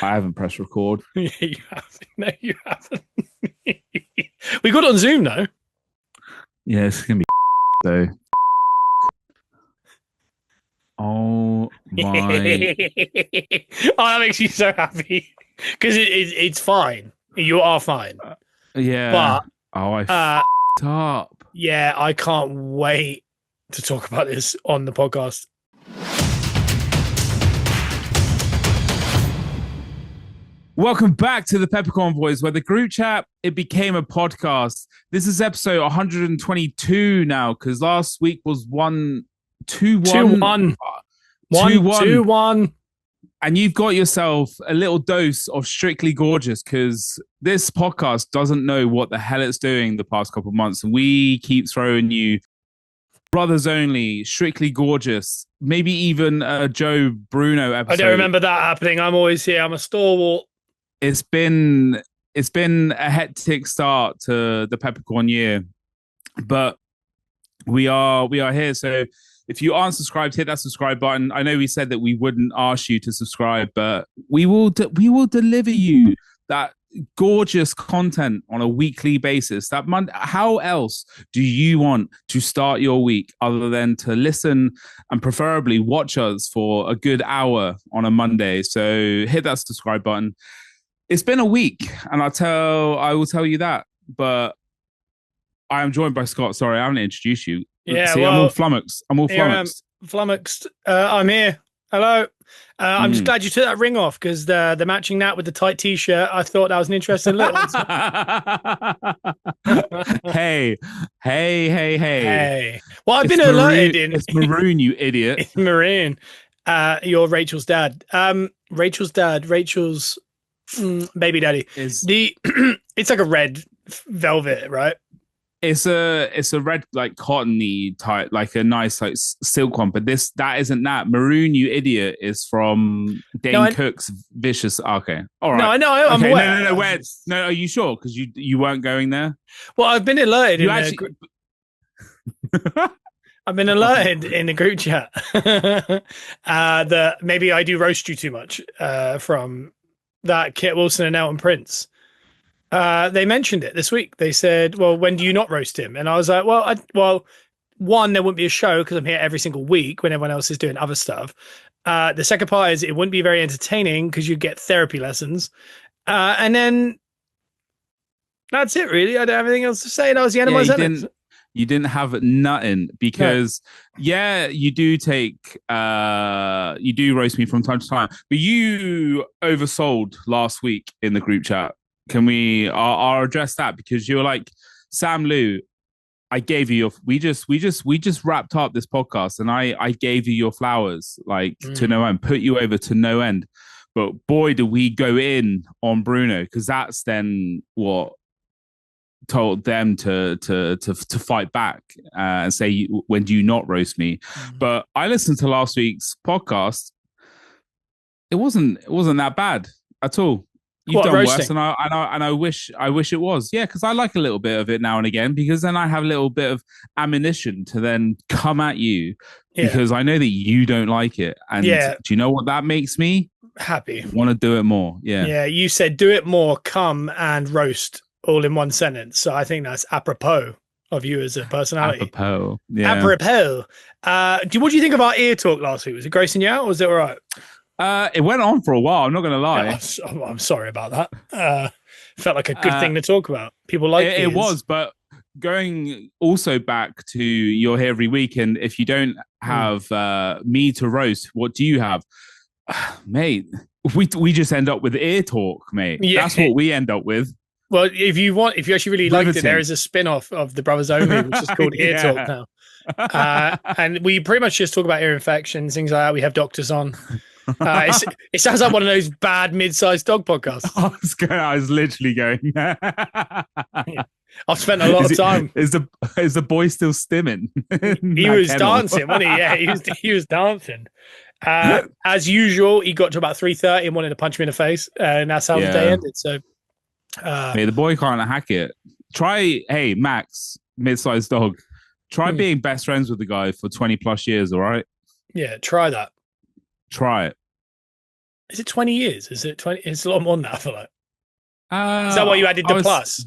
I haven't pressed record. Yeah, you haven't. No, you haven't. We got it on Zoom, though. Yeah, it's gonna be though. Oh my! Oh, that makes you so happy because it's fine. You are fine, Yeah. but Oh, I f***ed up. yeah, I can't wait to talk about this on the podcast. Welcome back to the Peppercorn Boys, where the group chat, it became a podcast. This is episode 122 now, because last week was 1-2-1. 2-1. 1-2-1. And you've got yourself a little dose of Strictly Gorgeous, because this podcast doesn't know what the hell it's doing the past couple of months. And we keep throwing you Brothers Only, Strictly Gorgeous, maybe even a Joe Bruno episode. I don't remember that happening. I'm always here. I'm a stalwart. It's been a hectic start to the Peppercorn year, but we are here. So if you aren't subscribed, hit that subscribe button. I know we said that we wouldn't ask you to subscribe, but we will deliver you that gorgeous content on a weekly basis. That Monday, how else do you want to start your week other than to listen and preferably watch us for a good hour on a Monday? So hit that subscribe button. It's been a week, and I will tell you that. But I am joined by Scott. Sorry, I haven't introduced you. Yeah, see, well, I'm all flummoxed. Flummoxed. I'm here. Hello. I'm just glad you took that ring off, because the matching that with the tight t-shirt, I thought that was an interesting little. Hey. Well, I've been alerted in. It's maroon, you idiot. It's maroon. You're Rachel's dad. Rachel's baby daddy. It's like a red velvet, right? It's a red, like cottony type, like a nice like silk one. But that isn't that. Maroon, you idiot, is from Dane Cook's Vicious. Okay, all right. No, I know. I'm aware. No. Where? No, are you sure? Because you weren't going there. Well, I've been alerted. I've been alerted in the group chat that maybe I do roast you too much from that Kit Wilson and Elton Prince. They mentioned it this week. They said, well, when do you not roast him? And I was like, well, one, there wouldn't be a show because I'm here every single week when everyone else is doing other stuff. The second part is it wouldn't be very entertaining because you'd get therapy lessons. And then that's it, really. I don't have anything else to say. That was the end of my sentence. You didn't have nothing because, you do you do roast me from time to time, but you oversold last week in the group chat. Can I'll address that, because you're like, Sam Lou, I gave you we just wrapped up this podcast and I gave you your flowers, like to no end, put you over to no end. But boy, do we go in on Bruno, because that's then what told them to fight back and say, when do you not roast me? But I listened to last week's podcast. It wasn't that bad at all. You've done roasting worse, and I wish it was. Yeah, because I like a little bit of it now and again, because then I have a little bit of ammunition to then come at you, because I know that you don't like it. And do you know what that makes me? Happy. Want to do it more. Yeah. Yeah, you said do it more, come and roast, all in one sentence. So I think that's apropos of you as a personality. Apropos. Yeah. Apropos. What do you think of our ear talk last week? Was it grossing you out, or was it all right? It went on for a while. I'm not going to lie. Yeah, I'm sorry about that. Felt like a good thing to talk about. People like it was, but going also back to you're here every week, and if you don't have me to roast, what do you have, mate? We just end up with ear talk, mate. Yeah. That's what we end up with. Well, if you actually really liked it, there is a spin-off of the Brothers Only, which is called Ear Talk now. And we pretty much just talk about ear infections, things like that. We have doctors on. It sounds like one of those bad mid-sized dog podcasts. I was literally going. I've spent a lot of time. Is the boy still stimming? He was dancing, wasn't he? Yeah, he was dancing. As usual, he got to about 3:30 and wanted to punch me in the face, and that's how the day ended. So, hey, the boy can't hack it. Hey, Max, mid-sized dog. Try being best friends with the guy for 20 plus years. All right. Yeah, try that. Try it. Is it 20 years? Is it 20? It's a lot more than that, I feel like. Is that Uh, why you added I the was- plus?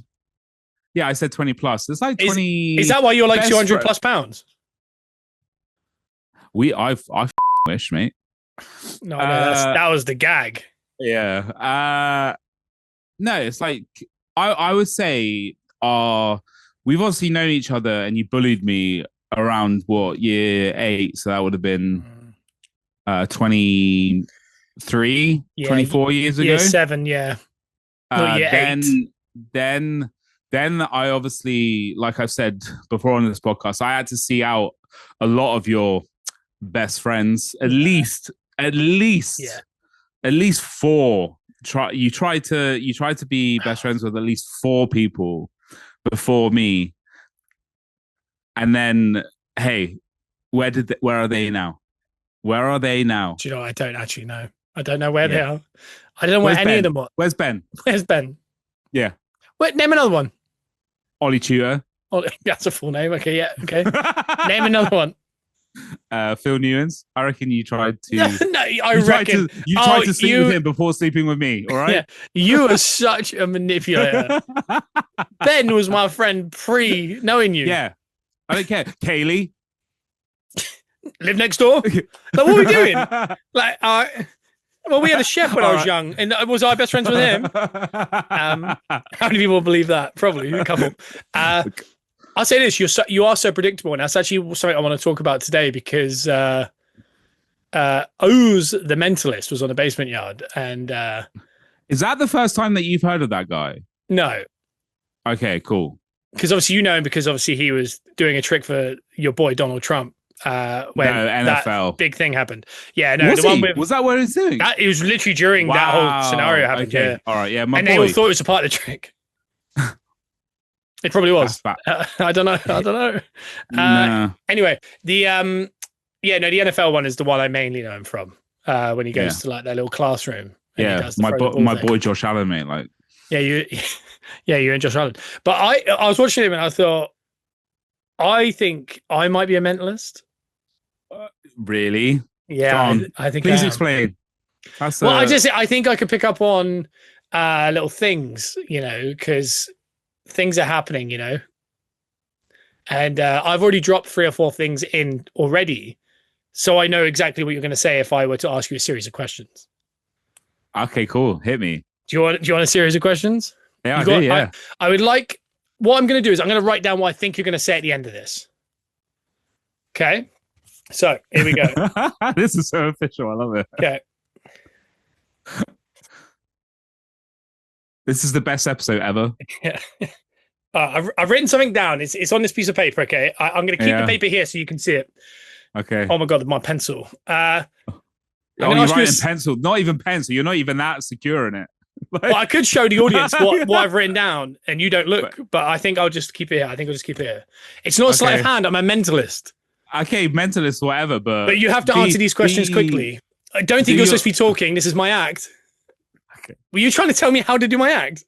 Yeah, I said 20 plus. It's like 20. Is that why you're like best 200 fri- plus pounds? I wish, mate. No, I know that was the gag. Yeah. No, it's like I would say we've obviously known each other and you bullied me around what, year 8, so that would have been 23, Yeah, 24 years ago. Year 7, yeah. No, year 8. Then I obviously, like I've said before on this podcast, I had to see out a lot of your best friends, at least at least 4. You try to be best friends with at least 4 people before me, and then hey, where are they now? Where are they now? Do you know? I don't actually know. I don't know where they Yeah. are. I don't know where any of them are. Where's Ben? Where's Ben? Yeah, Wait, name another one. Ollie Tudor. Oh, that's a full name. Okay, yeah, okay. Name another one. Phil Newens. I reckon you tried to. No, I reckon you tried to sleep with him before sleeping with me. All right. Yeah, you are such a manipulator. Ben was my friend pre knowing you. Yeah, I don't care. Kaylee, live next door. Like, what are we doing? Like, well, we had a chef when I was young, and was I best friends with him? How many people believe that? Probably a couple. I'll say this: you are so predictable, and that's actually something I want to talk about today because Oz, the Mentalist, was on the Basement Yard, and is that the first time that you've heard of that guy? No. Okay, cool. Because obviously you know him because obviously he was doing a trick for your boy Donald Trump when NFL that big thing happened. Yeah, no, was that what he was doing? It was literally during that whole scenario happened. Okay. Yeah, all right, yeah, and they all thought it was a part of the trick. It probably was. I don't know. Anyway, the NFL one is the one I mainly know him from. When he goes to like their little classroom. Yeah, my boy Josh Allen, mate. Like, yeah, you and Josh Allen. But I was watching him and I thought, I think I might be a mentalist. Really? Yeah, I think. Please explain. I think I could pick up on little things, because things are happening, and I've already dropped 3 or 4 things in already, so I know exactly what you're going to say if I were to ask you a series of questions. Okay, cool. Hit me. Do you want a series of questions? Yeah, I do. Yeah. I would like. What I'm going to do is I'm going to write down what I think you're going to say at the end of this. Okay. So here we go. This is so official. I love it. Okay. This is the best episode ever. Yeah. I've written something down. It's on this piece of paper. Okay. I'm going to keep the paper here so you can see it. Okay. Oh my God, my pencil. You're writing pencil, not even pencil. You're not even that secure in it. Well, I could show the audience what I've written down, and you don't look. But I think I'll just keep it here. It's not a sleight of hand. I'm a mentalist. Okay, mentalist, whatever. But you have to answer these questions quickly. I don't think you're supposed to be talking. This is my act. Okay. Were you trying to tell me how to do my act?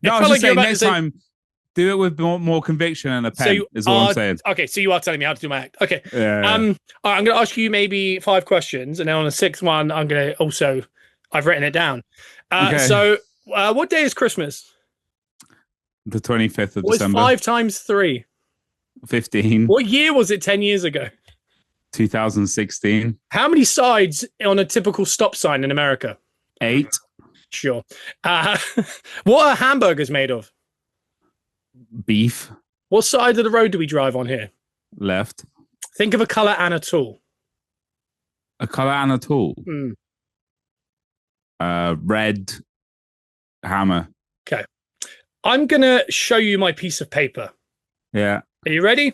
No, I was just saying next time, do it with more conviction and a pen. Is all I'm saying. Okay, so you are telling me how to do my act. Okay. Yeah. All right, I'm going to ask you maybe 5 questions, and then on the 6th one, I'm going to also. I've written it down. Okay. So, what day is Christmas? The 25th of December. December. 5 times 3? 15. What year was it 10 years ago? 2016. How many sides on a typical stop sign in America? 8. Sure. What are hamburgers made of? Beef. What side of the road do we drive on here? Left. Think of a color and a tool. A color and a tool. Red hammer. Okay. I'm going to show you my piece of paper. Yeah. Are you ready?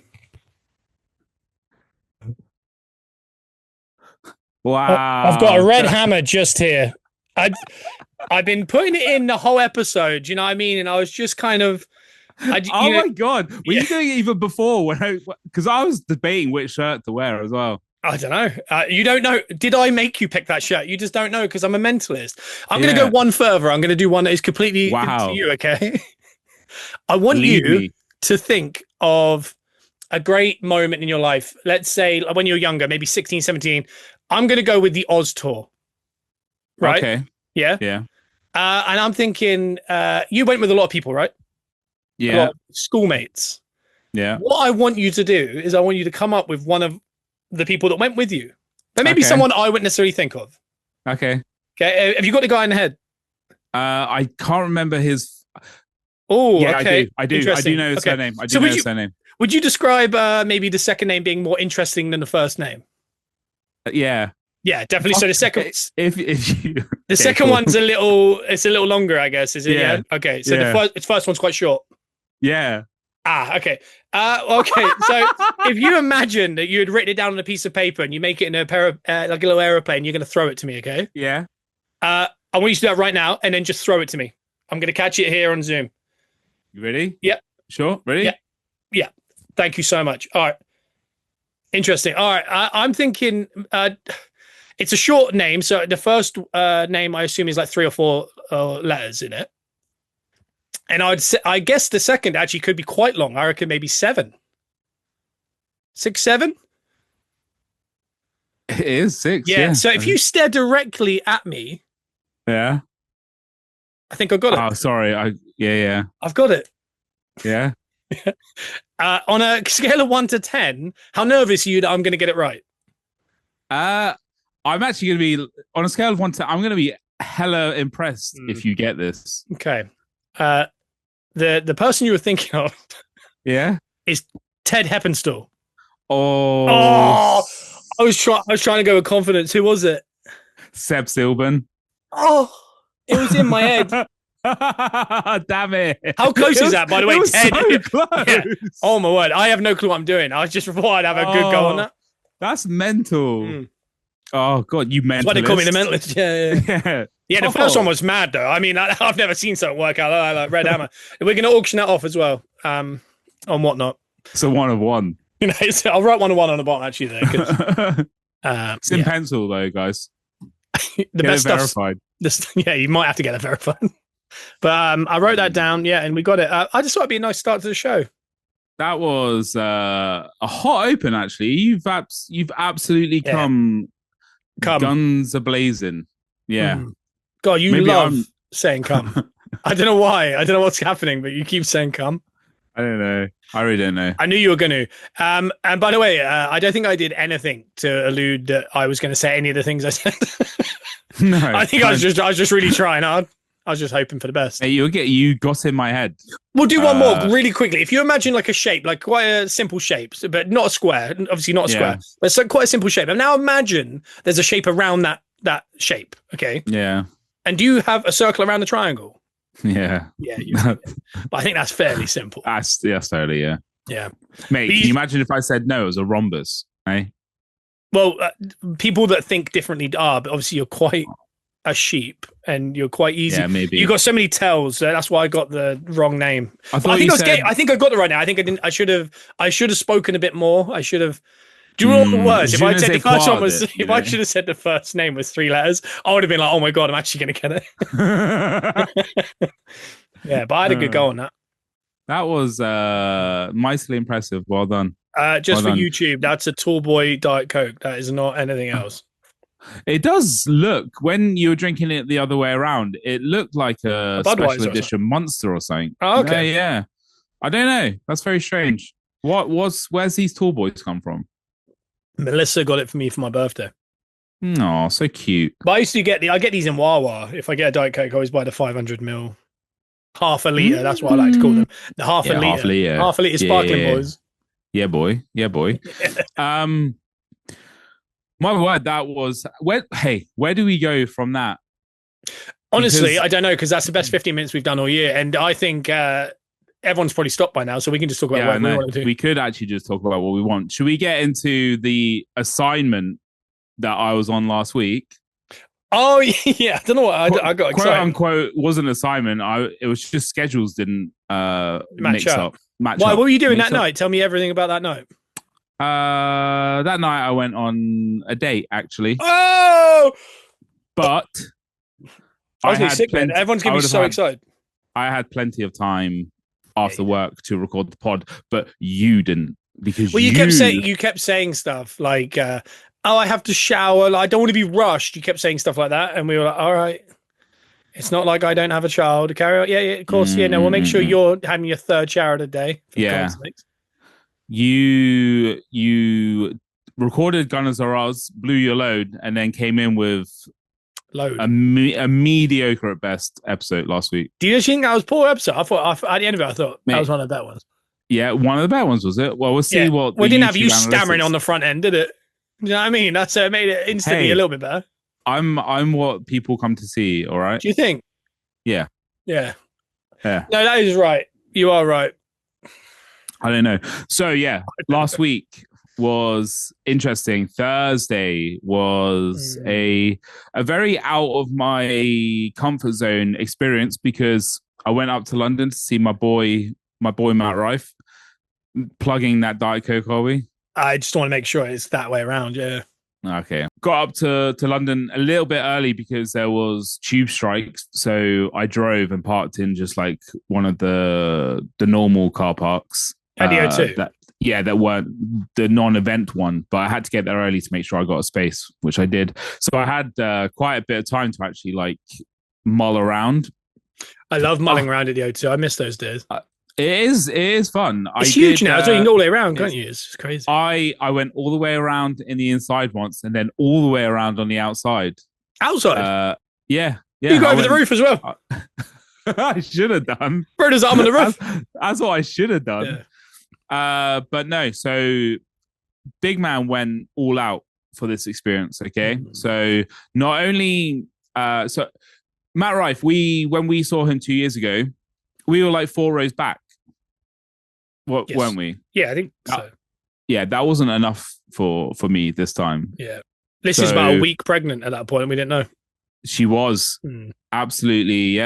Wow. I've got a red hammer just here. I've been putting it in the whole episode, you know what I mean? And I was just kind of... my God. Were you doing it even before? Because I was debating which shirt to wear as well. I don't know. You don't know. Did I make you pick that shirt? You just don't know because I'm a mentalist. I'm going to go one further. I'm going to do one that is completely to you, okay? I want you to think of a great moment in your life. Let's say when you're younger, maybe 16, 17. I'm going to go with the Oz tour. right? Okay. Yeah. Yeah. And I'm thinking, you went with a lot of people, right? A Yeah. lot of schoolmates. Yeah. What I want you to do is I want you to come up with one of the people that went with you. But maybe Okay. someone I wouldn't necessarily think of. Okay. Okay. Have you got the guy in the head? I can't remember his. Oh, Yeah, okay. I do know his surname. I do know his surname. Would you describe maybe the second name being more interesting than the first name? Yeah. Yeah, definitely. So the second, if you, the second one's a little longer, I guess. Is it? Yeah. Okay. So the first one's quite short. Yeah. Okay. Okay. So if you imagine that you had written it down on a piece of paper and you make it in a pair of like a little aeroplane, you're going to throw it to me. Okay. Yeah. I want you to do that right now and then just throw it to me. I'm going to catch it here on Zoom. You ready? Yep. Sure. Ready? Yeah. Yeah. Thank you so much. All right. Interesting. All right. I'm thinking it's a short name. So the first name, I assume, is like 3 or 4 letters in it. And I guess the second actually could be quite long. I reckon maybe 7. 6, 7? It is 6. Yeah. So if you stare directly at me. Yeah. I think I've got it. Oh, sorry. Yeah. I've got it. Yeah. On a scale of 1 to 10, how nervous are you that I'm going to get it right? I'm actually going to be, on a scale of 1 to, I'm going to be hella impressed if you get this. Okay. The person you were thinking of, is Ted Heppenstall. Oh, I was trying to go with confidence. Who was it? Seb Silban. Oh, it was in my head. Damn it! How close is that, by the way? Ted. So close. Yeah. Oh my word! I have no clue what I'm doing. I just thought I'd have a good go on that. That's mental. Oh god, you mentalist. That's why they call me the mentalist. Yeah. Yeah, the first one was mad though. I mean, I've never seen something work out like Red Hammer. We're going to auction that off as well, on whatnot. So 1 of 1. You know, I'll write 1 of 1 on the bottom actually there. It's in pencil though, guys. The best verified. Yeah, you might have to get it verified. But I wrote that down. Yeah, and we got it. I just thought it'd be a nice start to the show. That was a hot open. Actually, you've absolutely come guns a blazing. Yeah. God, you love saying come. I don't know why. I don't know what's happening, but you keep saying come. I don't know. I really don't know. I knew you were going to. And by the way, I don't think I did anything to allude that I was going to say any of the things I said. No, I think I was just really trying hard. I was just hoping for the best. Hey, you got in my head. We'll do one more really quickly. If you imagine like a shape, like quite a simple shape, but not a square, obviously not a square, but it's quite a simple shape. And now imagine there's a shape around that shape. Okay. Yeah. And do you have a circle around the triangle? Yeah. Yeah. But I think that's fairly simple. That's fairly, yeah. Yeah. Mate, can you imagine if I said no, it was a rhombus, eh? Well, people that think differently are, but obviously you're quite a sheep and you're quite easy. Yeah, maybe. You got so many tells, so that's why I got the wrong name. I think I got it right now. I think I didn't. I should have spoken a bit more. I should have. Do you know what it was? If I said the first one was, if I should have said the first name was 3 letters, I would have been like, oh my god, I'm actually going to get it. Yeah, but I had a good go on that. That was mightily impressive. Well done. Just for YouTube, that's a tall boy Diet Coke. That is not anything else. It does look, when you were drinking it the other way around, it looked like a special edition Monster or something. Oh, okay. Yeah. I don't know. That's very strange. Where's these tall boys come from? Melissa got it for me for my birthday. Oh, so cute. But I used to get these in Wawa. If I get a Diet Coke, I always buy the 500ml. Half a litre, that's what I like to call them. The half a litre. Half a litre sparkling boys. Yeah, boy. My word, that was where do we go from that? Honestly, I don't know, because that's the best 15 minutes we've done all year, and I think everyone's probably stopped by now, so we can just talk about what we want to do. We could actually just talk about what we want. Should we get into the assignment that I was on last week? Oh yeah, I don't know what I got excited. Quote unquote wasn't an assignment. It was just schedules didn't match up. What were you doing that night? Tell me everything about that night. That night I went on a date actually. Oh, but I was sick, man. Everyone's gonna be so excited. I had plenty of time after work to record the pod, but you didn't, because you kept saying stuff like oh, I have to shower. I don't want to be rushed. You kept saying stuff like that. And we were like, all right. It's not like I don't have a child to carry on. Yeah, yeah, of course. Yeah, no, we'll make sure you're having your third shower of the day. Yeah. You recorded Gunners R Us, blew your load, and then came in with a mediocre at best episode last week. Do you think that was a poor episode? I thought at the end of it, I thought that was one of the better ones. Yeah, one of the better ones, was it? Well, we'll see what. We didn't have you stammering on the front end, did it? You know what I mean? That's it made it instantly a little bit better. I'm what people come to see. All right. Do you think? Yeah. Yeah. No, that is right. You are right. I don't know. So yeah, last week was interesting. Thursday was a very out of my comfort zone experience because I went up to London to see my boy Matt Rife, plugging that Diet Coke, are we? I just want to make sure it's that way around. Yeah. Okay. Got up to London a little bit early because there was tube strikes. So I drove and parked in just like one of the normal car parks. At the O2? That weren't the non-event one, but I had to get there early to make sure I got a space, which I did. So I had quite a bit of time to actually like mull around. I love mulling around at the O2. I miss those days. It is fun. It's huge now, so you can go all the way around, can't you? It's just crazy. I went all the way around in the inside once, and then all the way around on the outside. Outside? Yeah. You go over the roof as well. I should have done. Bro, his arm on the roof. That's what I should have done. Yeah. But no, so Big Man went all out for this experience, okay? So not only... so Matt Rife, when we saw him 2 years ago, we were like 4 rows back. Weren't we? Yeah, I think so. Yeah, that wasn't enough for me this time. Yeah. Liz is about a week pregnant at that point. We didn't know. She was absolutely,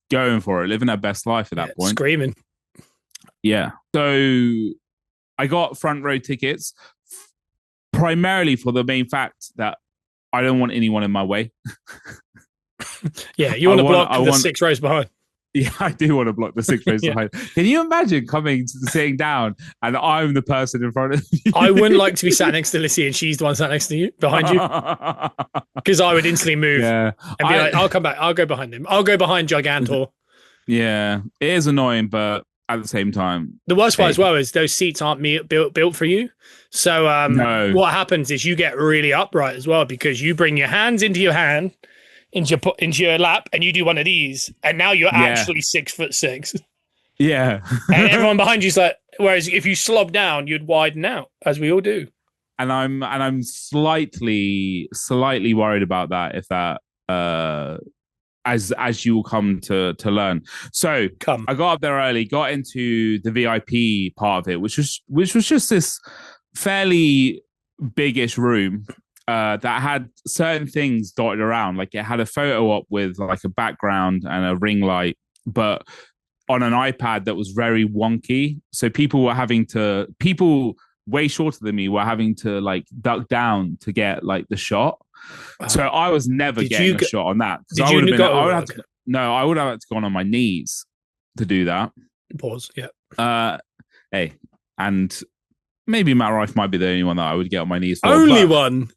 going for it, living her best life at that point. Screaming. Yeah. So I got front row tickets primarily for the main fact that I don't want anyone in my way. Yeah, you want to block the 6 rows behind. Yeah, I do want to block the 6 rows behind. Can you imagine sitting down and I'm the person in front of you? I wouldn't like to be sat next to Lissy and she's the one sat next to you, behind you. Because I would instantly move and be like, I'll come back. I'll go behind him. I'll go behind Gigantor. Yeah, it is annoying, but at the same time... The worst part as well is those seats aren't built for you. So what happens is you get really upright as well because you bring your hands into your lap and you do one of these and now you're actually 6'6". Yeah. And everyone behind you's like, whereas if you slob down, you'd widen out, as we all do. And I'm slightly worried about that if that as you will come to learn. So I got up there early, got into the VIP part of it, which was just this fairly biggish room. That had certain things dotted around, like it had a photo op with like a background and a ring light, but on an iPad that was very wonky. So people way shorter than me were having to like duck down to get like the shot. So I was never getting a shot on that. I would have had to go on my knees to do that. Pause. Yeah. Hey, and maybe Matt Rife might be the only one that I would get on my knees for. Only one.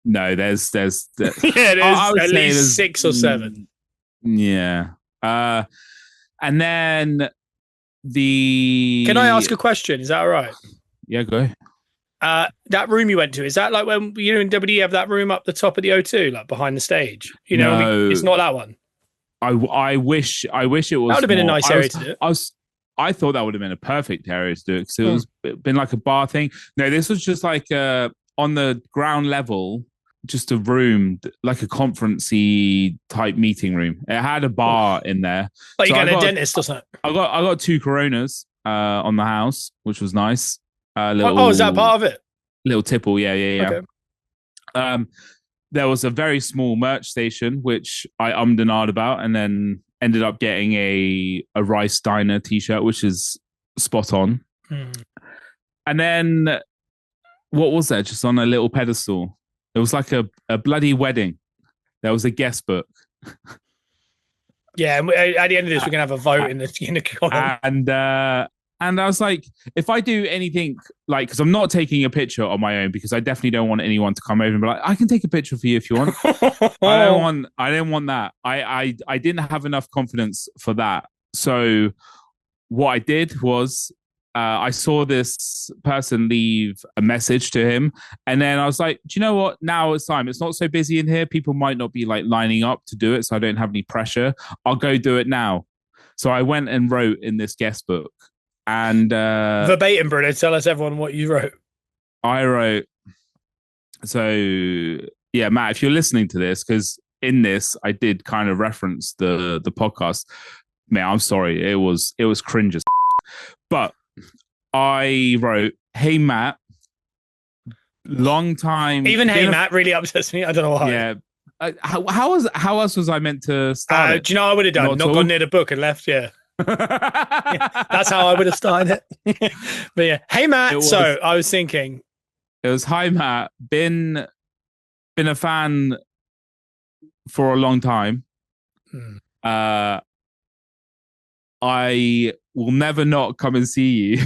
No, there's yeah, there's at least 6 or 7. Yeah. And then can I ask a question? Is that all right? Yeah, go. That room you went to, is that like when in WWE have that room up the top of the O2, like behind the stage? No, it's not that one. I wish it was. That would have been a nice area to do it. I thought that would have been a perfect area to do it because it was been like a bar thing. No, this was just like on the ground level. Just a room, like a conferencey type meeting room. It had a bar in there. Like you got a dentist or something. I got 2 Coronas on the house, which was nice. Is that part of it? Little tipple, yeah. Okay. There was a very small merch station, which I and ahed about, and then ended up getting a Rice Diner t-shirt, which is spot on. And then what was that? Just on a little pedestal. It was like a bloody wedding. There was a guest book. Yeah, and at the end of this, we're gonna have a vote in the corner. And And I was like, if I do anything like, because I'm not taking a picture on my own because I definitely don't want anyone to come over and be like, I can take a picture for you if you want. I don't want that. I didn't have enough confidence for that. So what I did was I saw this person leave a message to him, and then I was like, do you know what? Now it's time. It's not so busy in here. People might not be like lining up to do it, so I don't have any pressure. I'll go do it now. So I went and wrote in this guest book. And verbatim, Bruno, tell us everyone what you wrote. I wrote, so yeah, Matt, if you're listening to this, because in this I did kind of reference the podcast. Man, I'm sorry, it was cringe as but I wrote, hey Matt, long time. Even hey Matt really upsets me. I don't know why. Yeah. How else was I meant to start it? Do you know what I would have done? Not gone near the book and left, yeah. That's how I would have started it. But yeah, hey Matt. So I was thinking, it was hi Matt. Been a fan for a long time. I will never not come and see you.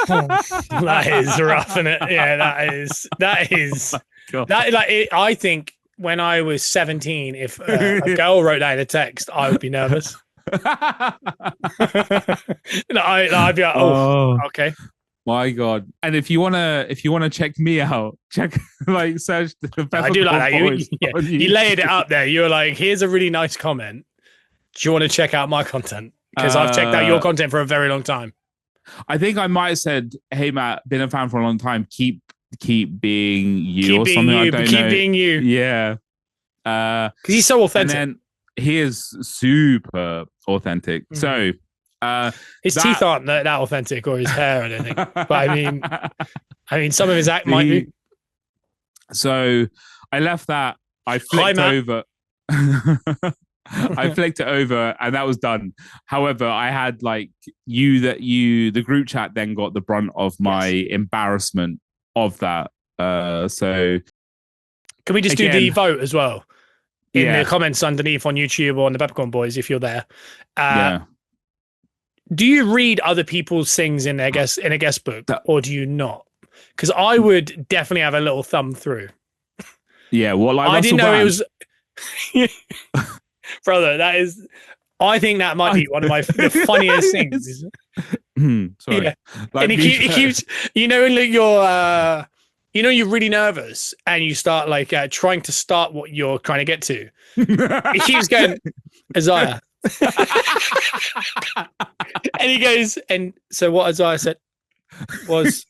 That is rough, isn't it? Yeah, that is that like it, I think when I was 17, if a girl wrote that in a text, I would be nervous. I'd be like, okay. My God! And if you wanna check me out, check like search the Peppercorn. I do like that. You laid it up there. You were like, here's a really nice comment. Do you want to check out my content? Because I've checked out your content for a very long time. I think I might have said, "Hey Matt, been a fan for a long time. Keep being you," or something. I don't know. Keep being you. Yeah. Because he's so authentic. And then he is super authentic. Mm-hmm. So his teeth aren't that authentic, or his hair, I don't think. But I mean, some of his act might be. So I left that. I flicked over. I flicked it over, and that was done. However, I had like the group chat then got the brunt of my embarrassment of that. So can we just do the vote as well in the comments underneath on YouTube or on the Peppercorn Boys if you're there? Do you read other people's things in a guest book, or do you not? Because I would definitely have a little thumb through. Yeah, well, like I didn't know it was. Brother, I think that might be one of the funniest things. Sorry. Yeah. Like, and he keeps, you're really nervous and you start like trying to start what you're trying to get to. He keeps going, Isaiah. And he goes, and so what Isaiah said was,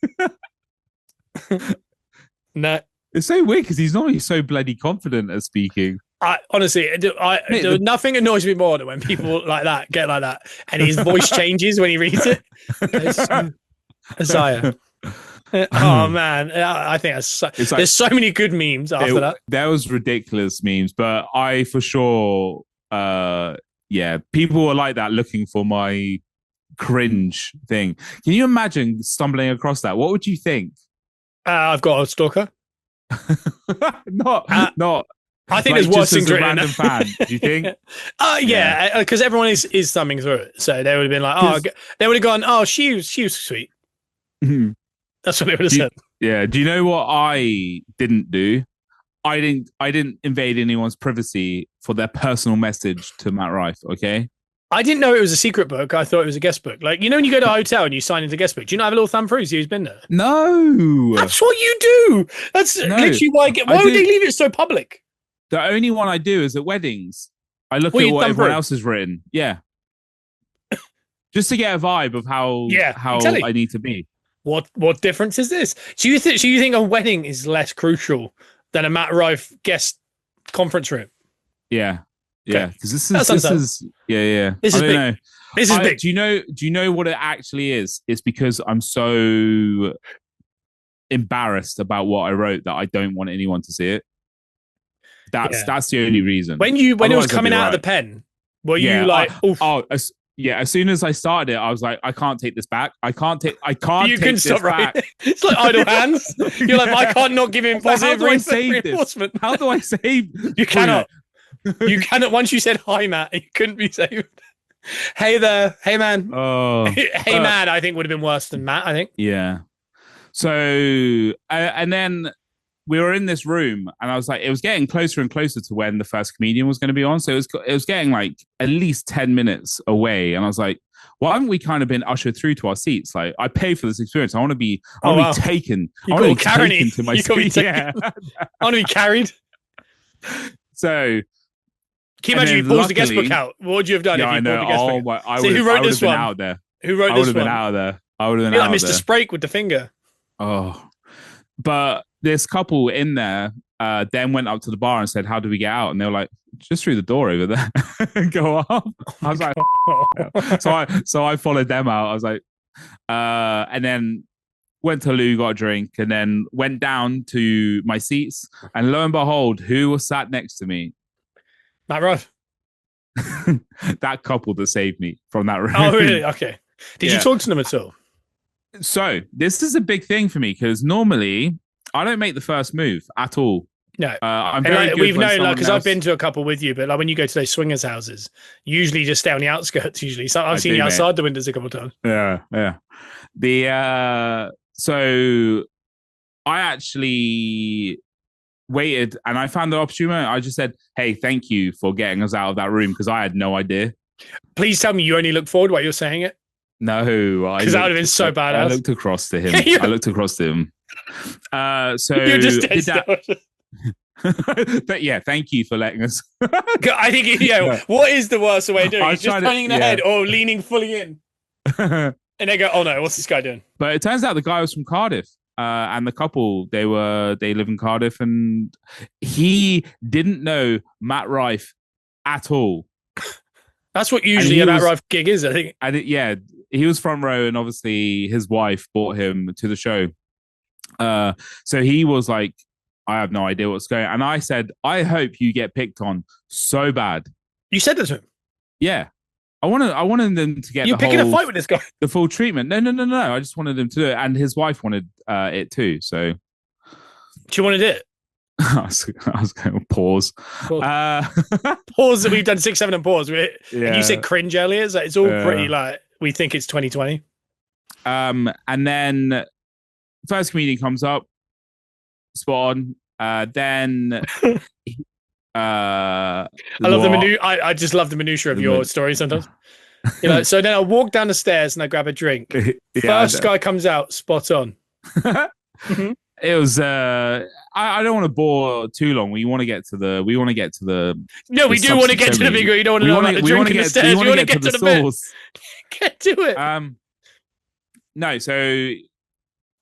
no. It's so weird because he's normally so bloody confident at speaking. Honestly, nothing annoys me more than when people like that get like that, and his voice changes when he reads it. Isaiah. Oh man, I think there's so many good memes after that. There was ridiculous memes, but I for sure, people were like that looking for my cringe thing. Can you imagine stumbling across that? What would you think? I've got a stalker. not. I think like, there's worse things written. Random fan, do you think? Because everyone is thumbing through it, so they would have been like, they would have gone, oh, she was sweet. Mm-hmm. That's what they would have said. Yeah. Do you know what I didn't do? I didn't invade anyone's privacy for their personal message to Matt Rife. Okay. I didn't know it was a secret book. I thought it was a guest book. Like, when you go to a hotel and you sign into a guest book, do you not have a little thumb through see who's been there? No. That's what you do. That's literally why why would they leave it so public? The only one I do is at weddings. I look at what everyone else has written. Yeah. Just to get a vibe of how I need to be. What difference is this? Do you think a wedding is less crucial than a Matt Rife guest conference room? Yeah. Yeah, because this is yeah. This is big. Know. This is big. Do you know what it actually is? It's because I'm so embarrassed about what I wrote that I don't want anyone to see it. That's the only reason. When it was coming out of the pen, were you like, as soon as I started it, I was like, I can't take this back. I can't you can stop right. It's like idle hands. You're like, I can't not give him positive reinforcement. How do I save? You cannot. You cannot. Once you said hi, Matt, you couldn't be saved. Hey there. Hey, man. Oh, Hey, man, I think would have been worse than Matt, I think. yeah. So, and then we were in this room, and I was like, it was getting closer and closer to when the first comedian was going to be on. So it was getting like at least 10 minutes away, and I was like, why haven't we kind of been ushered through to our seats? Like, I pay for this experience. I want to be taken. I want to be taken to my seat. Yeah. I want to be carried. So. Can you imagine you pulled the guest book out? What would you have done if you pulled the guest book out? Who wrote this one? Out there. Who wrote this one? I would have been out there. I would have been out like Mr. there. Sprake with the finger. Oh. But this couple in there then went up to the bar and said, how do we get out? And they were like, just through the door over there. Go up. I was like, so I followed them out. I was like, and then went to Lou, got a drink, and then went down to my seats. And lo and behold, who was sat next to me? Matt Rife. That couple that saved me from that room. Oh, really? Okay. Did you talk to them at all? So this is a big thing for me because normally I don't make the first move at all. No, I'm very good. We've known, like, because I've been to a couple with you, but like when you go to those swingers' houses, usually just stay on the outskirts. Usually, so I've seen you outside the windows a couple of times. Yeah. So I actually waited, and I found the opportunity. I just said, "Hey, thank you for getting us out of that room," because I had no idea. Please tell me you only look forward while you're saying it. No, because that would have been so badass. I looked across to him. So you're just dead still. But yeah, thank you for letting us. I think what is the worst way of doing it? Just turning the head or leaning fully in, and they go, "Oh no, what's this guy doing?" But it turns out the guy was from Cardiff. And the couple, they live in Cardiff, and he didn't know Matt Rife at all. That's what usually a Matt Rife gig is, I think. And he was front row, and obviously his wife brought him to the show. So he was like, I have no idea what's going on. And I said, I hope you get picked on so bad. You said that to him? Yeah. I wanted them to get a fight with this guy? The full treatment. No. I just wanted them to do it. And his wife wanted it too. So she wanted it? I was going to pause. Pause. We've done 6, 7 and pause. And you said cringe earlier. So it's all pretty like, we think it's 2020. And then first comedian comes up. Spot on. Then... I love I just love the minutiae of your story sometimes. So then I walk down the stairs and I grab a drink. First guy comes out, spot on. Mm-hmm. It was I don't want to bore too long. We want to get to the No, we do want to get to the bigger. You don't want to know about the drink in the stairs. We want to get to the source. Get to it. No, so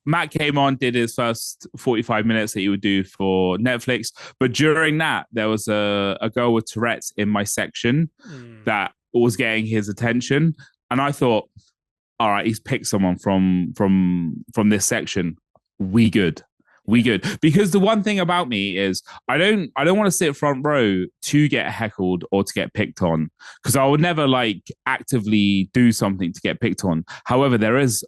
Matt came on, did his first 45 minutes that he would do for Netflix. But during that, there was a girl with Tourette's in my section that was getting his attention. And I thought, all right, he's picked someone from this section. We good. Because the one thing about me is I don't want to sit front row to get heckled or to get picked on, because I would never like actively do something to get picked on. However, there is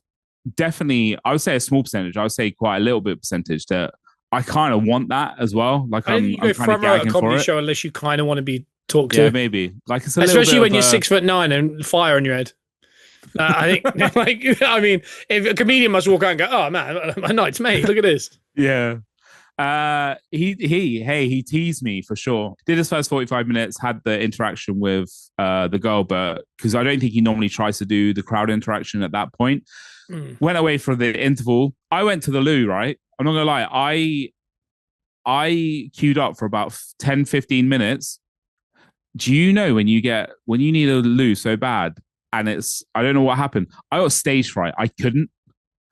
definitely, I would say a small percentage, I would say quite a little bit percentage that I kind of want that as well. Like I'm kind of gagging a comedy for it. show unless you kind of want to be talked to. Yeah, maybe. Like it's especially when you're 6'9" and fire on your head. I think, like, I mean, if a comedian must walk out and go, "Oh man, my night's made. Look at this." Yeah. He teased me for sure. Did his first 45 minutes, had the interaction with the girl, but because I don't think he normally tries to do the crowd interaction at that point. Went away for the interval. I went to the loo, right? I'm not gonna lie. I queued up for about 10-15 minutes. Do you know when you need a loo so bad and I don't know what happened. I got stage fright. I couldn't.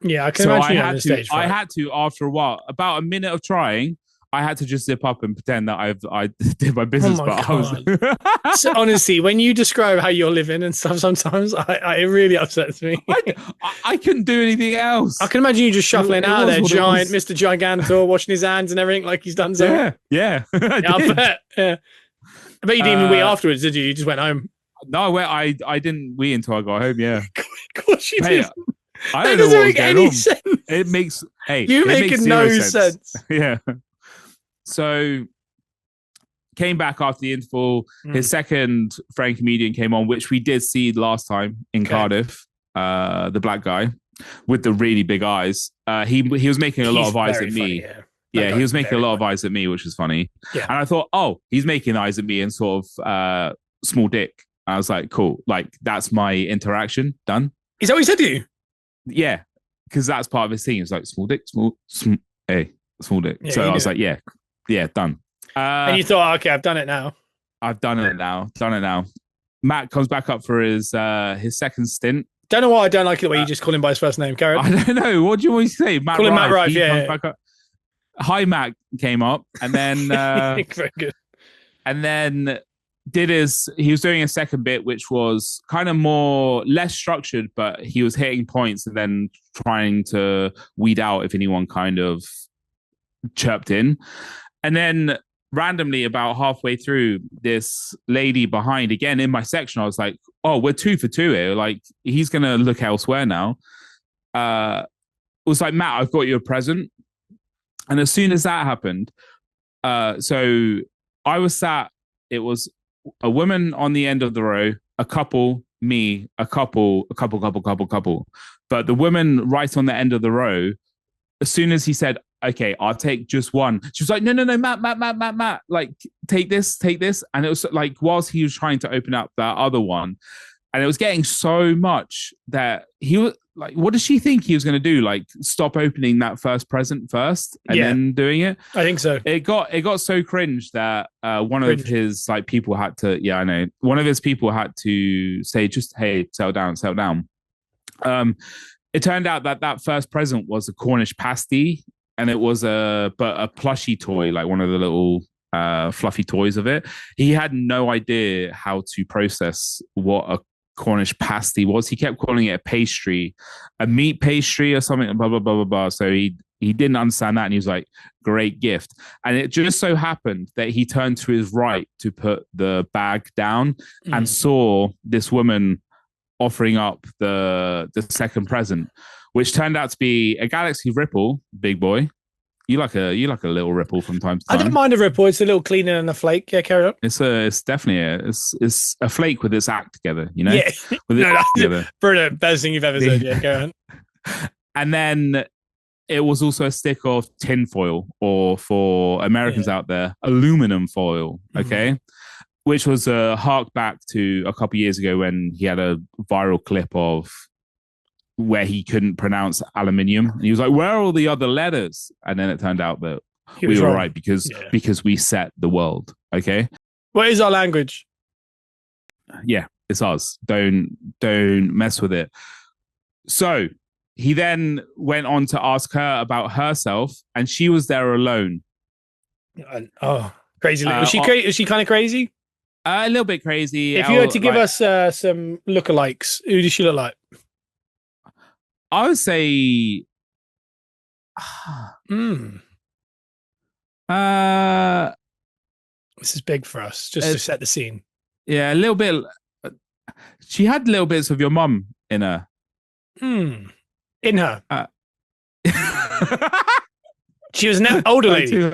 Yeah, I can imagine you having stage fright. I had to, after a while, about a minute of trying, I had to just zip up and pretend that I did my business. Oh my God. So honestly, when you describe how you're living and stuff, sometimes it really upsets me. I couldn't do anything else. I can imagine you just shuffling out there, giant Mr. Gigantor, washing his hands and everything like he's done so. Yeah. I bet. Yeah. I bet you didn't even wee afterwards, did you? You just went home. No, I didn't wee until I got home. Yeah. Of course you did. I don't know what was going on. Sense. It makes you making no sense. Yeah. So came back after the interval. His second friend comedian came on, which we did see last time in Cardiff. The black guy with the really big eyes. He was making a lot of eyes at me. Funny, yeah, he was making a lot of eyes at me, which was funny. Yeah. And I thought, oh, he's making eyes at me and sort of small dick. I was like, cool. Like, that's my interaction. Done. Is that what he said to you? Yeah. Because that's part of his thing. It's like, small dick, small dick. Yeah, So I was like, yeah, done. And you thought, okay, I've done it now. I've done it now. Matt comes back up for his second stint. Don't know why I don't like it the way you just call him by his first name, Karen. I don't know. What do you want to say? Call him Matt Rife, yeah. Hi, Matt came up, and then very good. And then he was doing a second bit, which was kind of less structured, but he was hitting points and then trying to weed out if anyone kind of chirped in. And then randomly, about halfway through, this lady behind, again in my section, I was like, oh, we're 2 for 2 here. Like, he's going to look elsewhere now. Was like, Matt, I've got you a present. And as soon as that happened, so I was sat, it was a woman on the end of the row, a couple, me, a couple. But the woman right on the end of the row, as soon as he said, okay, I'll take just one, she was like, no, Matt, like, take this. And it was like, whilst he was trying to open up that other one, and it was getting so much that he was like, what does she think he was going to do? Like, stop opening that first present first and then doing it? I think so. It got so cringe that one of his like people had to, I know, one of his people had to say, just, hey, settle down. It turned out that first present was a Cornish pasty, and it was a plushy toy, like one of the little fluffy toys of it. He had no idea how to process what a Cornish pasty was. He kept calling it a pastry, a meat pastry or something, blah, blah, blah, blah, blah. So he didn't understand that, and he was like, great gift. And it just so happened that he turned to his right to put the bag down and saw this woman offering up the second present, which turned out to be a Galaxy Ripple, big boy. You like a little Ripple from time to time. I don't mind a Ripple. It's a little cleaner than a flake. Yeah, carry on. It's definitely it's a flake with its act together, you know? Yeah. With its act together. Brilliant. Best thing you've ever said. Yeah, carry on. And then it was also a stick of tin foil, or for Americans out there, aluminum foil, okay? Which was a hark back to a couple of years ago when he had a viral clip of where he couldn't pronounce aluminium. And he was like, where are all the other letters? And then it turned out that we were right because we set the world, okay? What is our language? Yeah, it's ours. Don't mess with it. So he then went on to ask her about herself, and she was there alone. Oh, crazy. Was she kind of crazy? A little bit crazy. If you had to give us some lookalikes, who does she look like? I would say this is big for us, just to set the scene. Yeah, a little bit. She had little bits of your mum in her. In her. She was an older lady.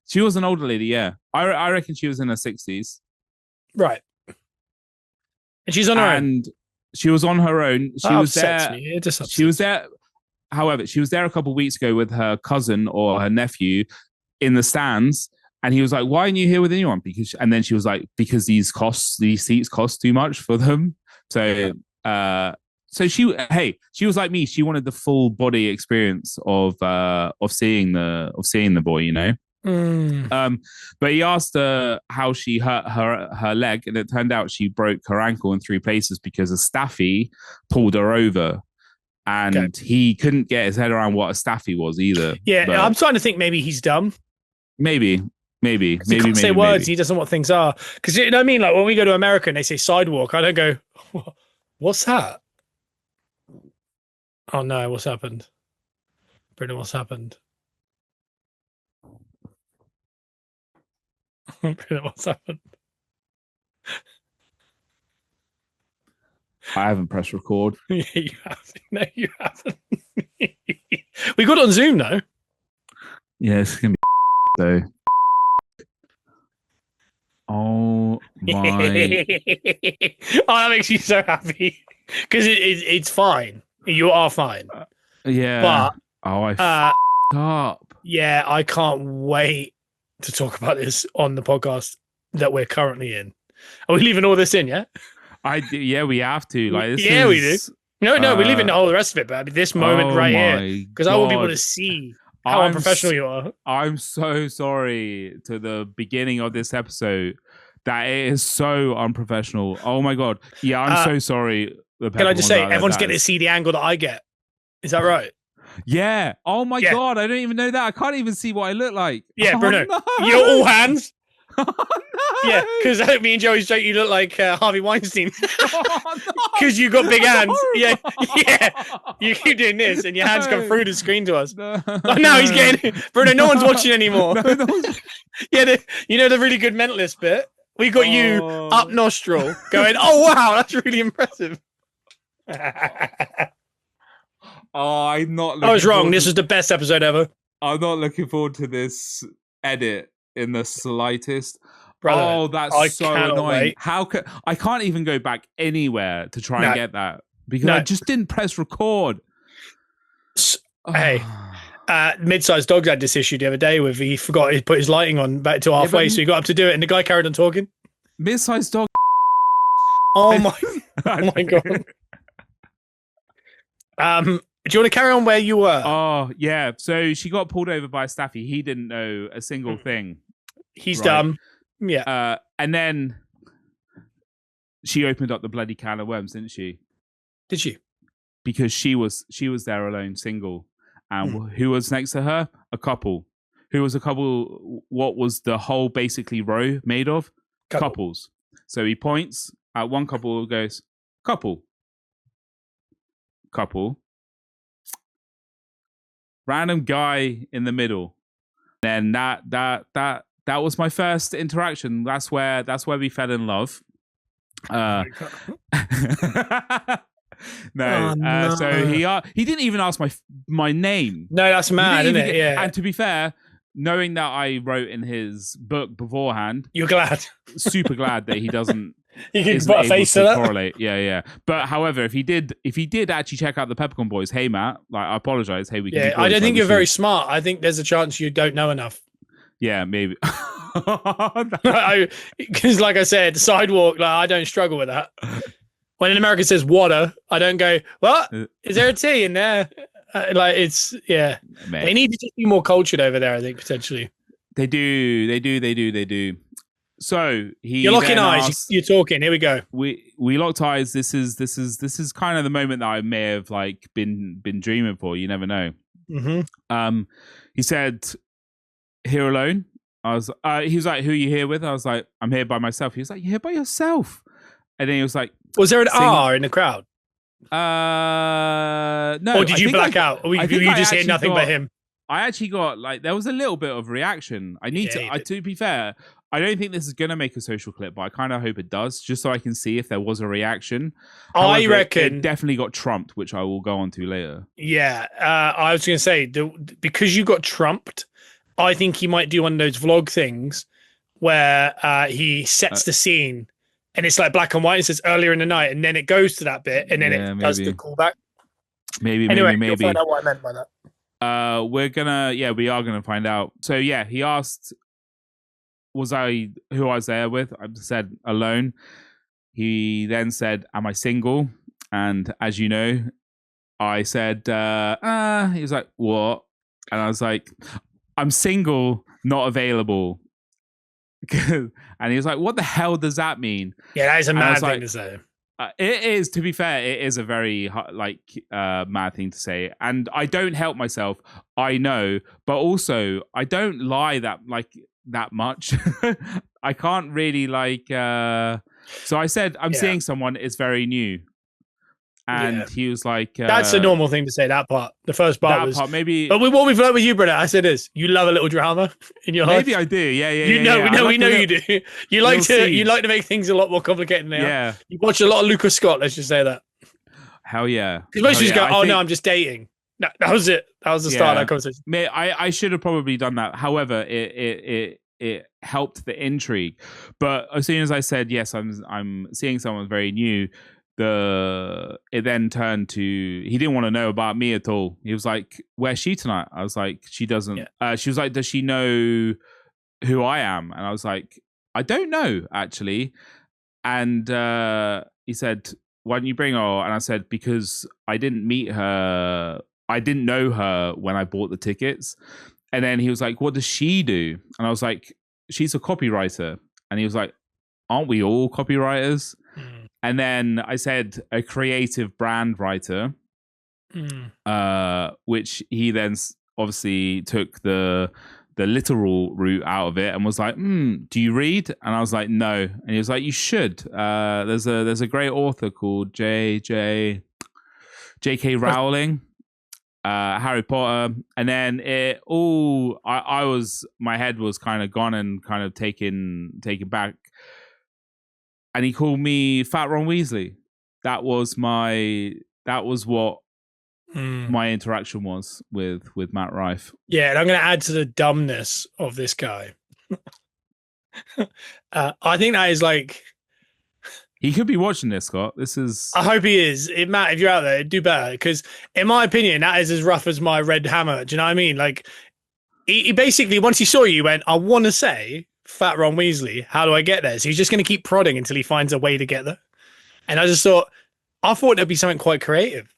She was an older lady, yeah. I reckon she was in her 60s. Right. And she's on her own. She was on her own. She was there. She was there. However, she was there a couple of weeks ago with her cousin or her nephew in the stands, and he was like, "Why aren't you here with anyone?" And then she was like, "Because these seats cost too much for them." So, she was like me. She wanted the full body experience of seeing the boy, you know. But he asked her how she hurt her leg, and it turned out she broke her ankle in 3 places because a staffy pulled her over, and he couldn't get his head around what a staffy was either. Yeah, but I'm starting to think maybe he's dumb. Maybe. He can't say words. He doesn't know what things are. Because you know what I mean? Like when we go to America and they say sidewalk, I don't go, what's that? Oh no, what's happened? Bruno, what's happened? What's happened? I haven't pressed record. Yeah, you haven't. No, you haven't. We got it on Zoom though. Yeah, it's gonna be though. Oh my! Oh, that makes you so happy because it's fine. You are fine. Yeah. But I up. Yeah, I can't wait to talk about this on the podcast that we're currently in. Are we leaving all this in? Yeah. I do. Yeah, we have to. Like this. Yeah, we do. No, we're leaving the whole rest of it, but this moment right here, because I want people to see how unprofessional you are. I'm so sorry to the beginning of this episode that it is so unprofessional. Oh my god. Yeah, I'm so sorry. Can I just say, everyone's getting to see the angle that I get. Is that right? Yeah. Oh my god, I don't even know that. I can't even see what I look like. Yeah, Bruno. No. You're all hands. Oh, no. Yeah, because me and Joey's joke, you look like Harvey Weinstein. Because you got big hands. Yeah. You keep doing this, and your hands come through the screen to us. No. Oh, no, he's getting Bruno. No one's watching anymore. No. Yeah, you know the really good Mentalist bit. We got you up nostril, going, "Oh wow, that's really impressive." I'm not. I was wrong. This was the best episode ever. I'm not looking forward to this edit in the slightest. Brother, that's so annoying. Wait. How can I can't even go back anywhere to try and get that because I just didn't press record. Hey, mid-sized dogs had this issue the other day with he forgot to put his lighting on back to halfway, so he got up to do it, and the guy carried on talking. Mid-sized dog. Oh my god. Do you want to carry on where you were? Oh yeah. So she got pulled over by a staffy. He didn't know a single thing. He's dumb. Yeah. And then she opened up the bloody can of worms, didn't she? Did she? Because she was there alone, single. And who was next to her? A couple. Who was a couple? What was the whole basically row made of? Couples. So he points at one couple, goes, couple. Random guy in the middle. And that was my first interaction. That's where we fell in love. No. So he didn't even ask my name. No, that's mad, isn't it? Yeah. And to be fair, knowing that I wrote in his book beforehand, you're glad. Super glad that he doesn't. You can put a face to that. Correlate. Yeah. But however, if he did actually check out the Peppercorn Boys, hey Matt, like I apologize. Hey, we can. Yeah, I don't think you're very smart. I think there's a chance you don't know enough. Yeah, maybe. Because, like I said, sidewalk. Like I don't struggle with that. When an American says water, I don't go, "What? Is there a T in there?" It's They need to just be more cultured over there. I think potentially. They do. So you're locking eyes. You're talking. Here we go. We locked eyes. This is kind of the moment that I may have like been dreaming for. You never know. Mm-hmm. He said, "Here alone." He was like, "Who are you here with?" I was like, "I'm here by myself." He was like, "You're here by yourself?" And then he was like, "Was there an R in the crowd?" No. Or did you black out? Or you just hear nothing but him? I actually got like there was a little bit of reaction. I need to be fair. I don't think this is going to make a social clip, but I kind of hope it does, just so I can see if there was a reaction. However, I reckon it definitely got trumped, which I will go on to later. Yeah, I was going to say because you got trumped, I think he might do one of those vlog things where he sets the scene and it's like black and white and says earlier in the night, and then it goes to that bit, and then it does the callback. Maybe. You'll find out what I meant by that. We are gonna find out. So yeah, he asked, who I was there with? I said alone. He then said, "Am I single?" And as you know, I said, he was like, "What?" And I was like, "I'm single, not available." And he was like, "What the hell does that mean?" Yeah, that is a mad thing to say. It is, to be fair, it is a very mad thing to say, and I don't help myself. I know, but also I don't lie that much. I can't really So I said I'm seeing someone. It's very new, and he was like, "That's a normal thing to say." That part, the first part, was maybe. But what we've learned with you, Brother, I said is you love a little drama in your life. Maybe I do. Yeah. We know you do. You like to make things a lot more complicated than they are. You watch a lot of Lucas Scott. Let's just say that. Hell yeah. Because most people go, no, I'm just dating. No, that was it. That was the start of that conversation. I should have probably done that. However, it helped the intrigue. But as soon as I said yes, I'm seeing someone very new, it then turned to, he didn't want to know about me at all. He was like, "Where's she tonight?" I was like, "She doesn't." She was like, "Does she know who I am?" And I was like, "I don't know actually." And he said, "Why don't you bring her?" And I said, "Because I didn't meet her. I didn't know her when I bought the tickets." And then he was like, "What does she do?" And I was like, "She's a copywriter." And he was like, "Aren't we all copywriters?" And then I said, "A creative brand writer," which he then obviously took the literal route out of it and was like, "Do you read?" And I was like, "No." And he was like, "You should. There's a great author called J.K. Rowling, Harry Potter." And then my head was kind of gone and kind of taken back. And he called me Fat Ron Weasley. That was what my interaction was with Matt Rife. Yeah, and I'm going to add to the dumbness of this guy. I think that is like... He could be watching this, Scott. This is... I hope he is. Matt, if you're out there, do better. Because in my opinion, that is as rough as my red hammer. Do you know what I mean? Like, he basically, once he saw you, went, "I want to say Fat Ron Weasley. How do I get there?" So he's just going to keep prodding until he finds a way to get there. And I thought there'd be something quite creative.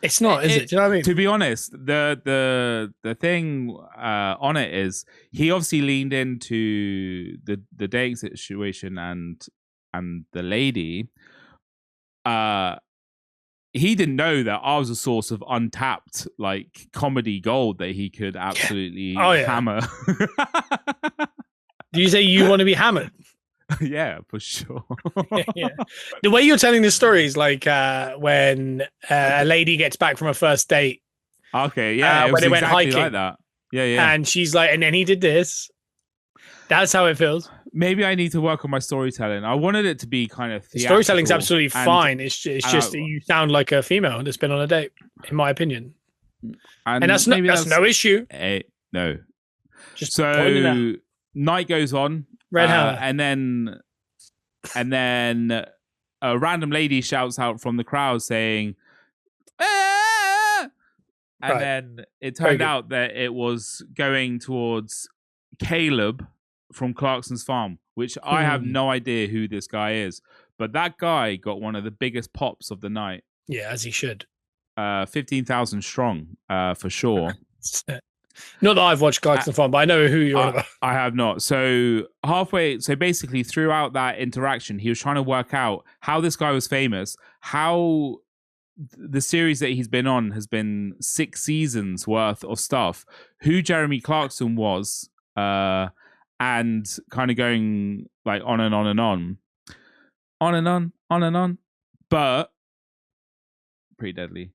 It's not, is it? Do you know what I mean? To be honest, the thing on it is he obviously leaned into the dating situation and the lady. He didn't know that I was a source of untapped like comedy gold that he could absolutely hammer. Do you say you want to be hammered? Yeah, for sure. Yeah. The way you're telling this story is like when a lady gets back from a first date. Okay, yeah, when they went exactly hiking, like that. Yeah. And she's like, and then he did this. That's how it feels. Maybe I need to work on my storytelling. I wanted it to be kind of theatrical. Storytelling's absolutely fine. It's just that you sound like a female that's been on a date, in my opinion. And that's no issue. No. Just so night goes on. Red hammer. And then a random lady shouts out from the crowd saying, "Ah!" And then it turned out that it was going towards Caleb from Clarkson's farm, which I have no idea who this guy is. But that guy got one of the biggest pops of the night. Yeah, as he should. 15,000 strong, for sure. Not that I've watched Clarkson Farm, but I know who you're on about. I have not. So basically throughout that interaction, he was trying to work out how this guy was famous, how the series that he's been on has been 6 seasons worth of stuff, who Jeremy Clarkson was, and kind of going like on and on and on. On and on, on and on. But pretty deadly.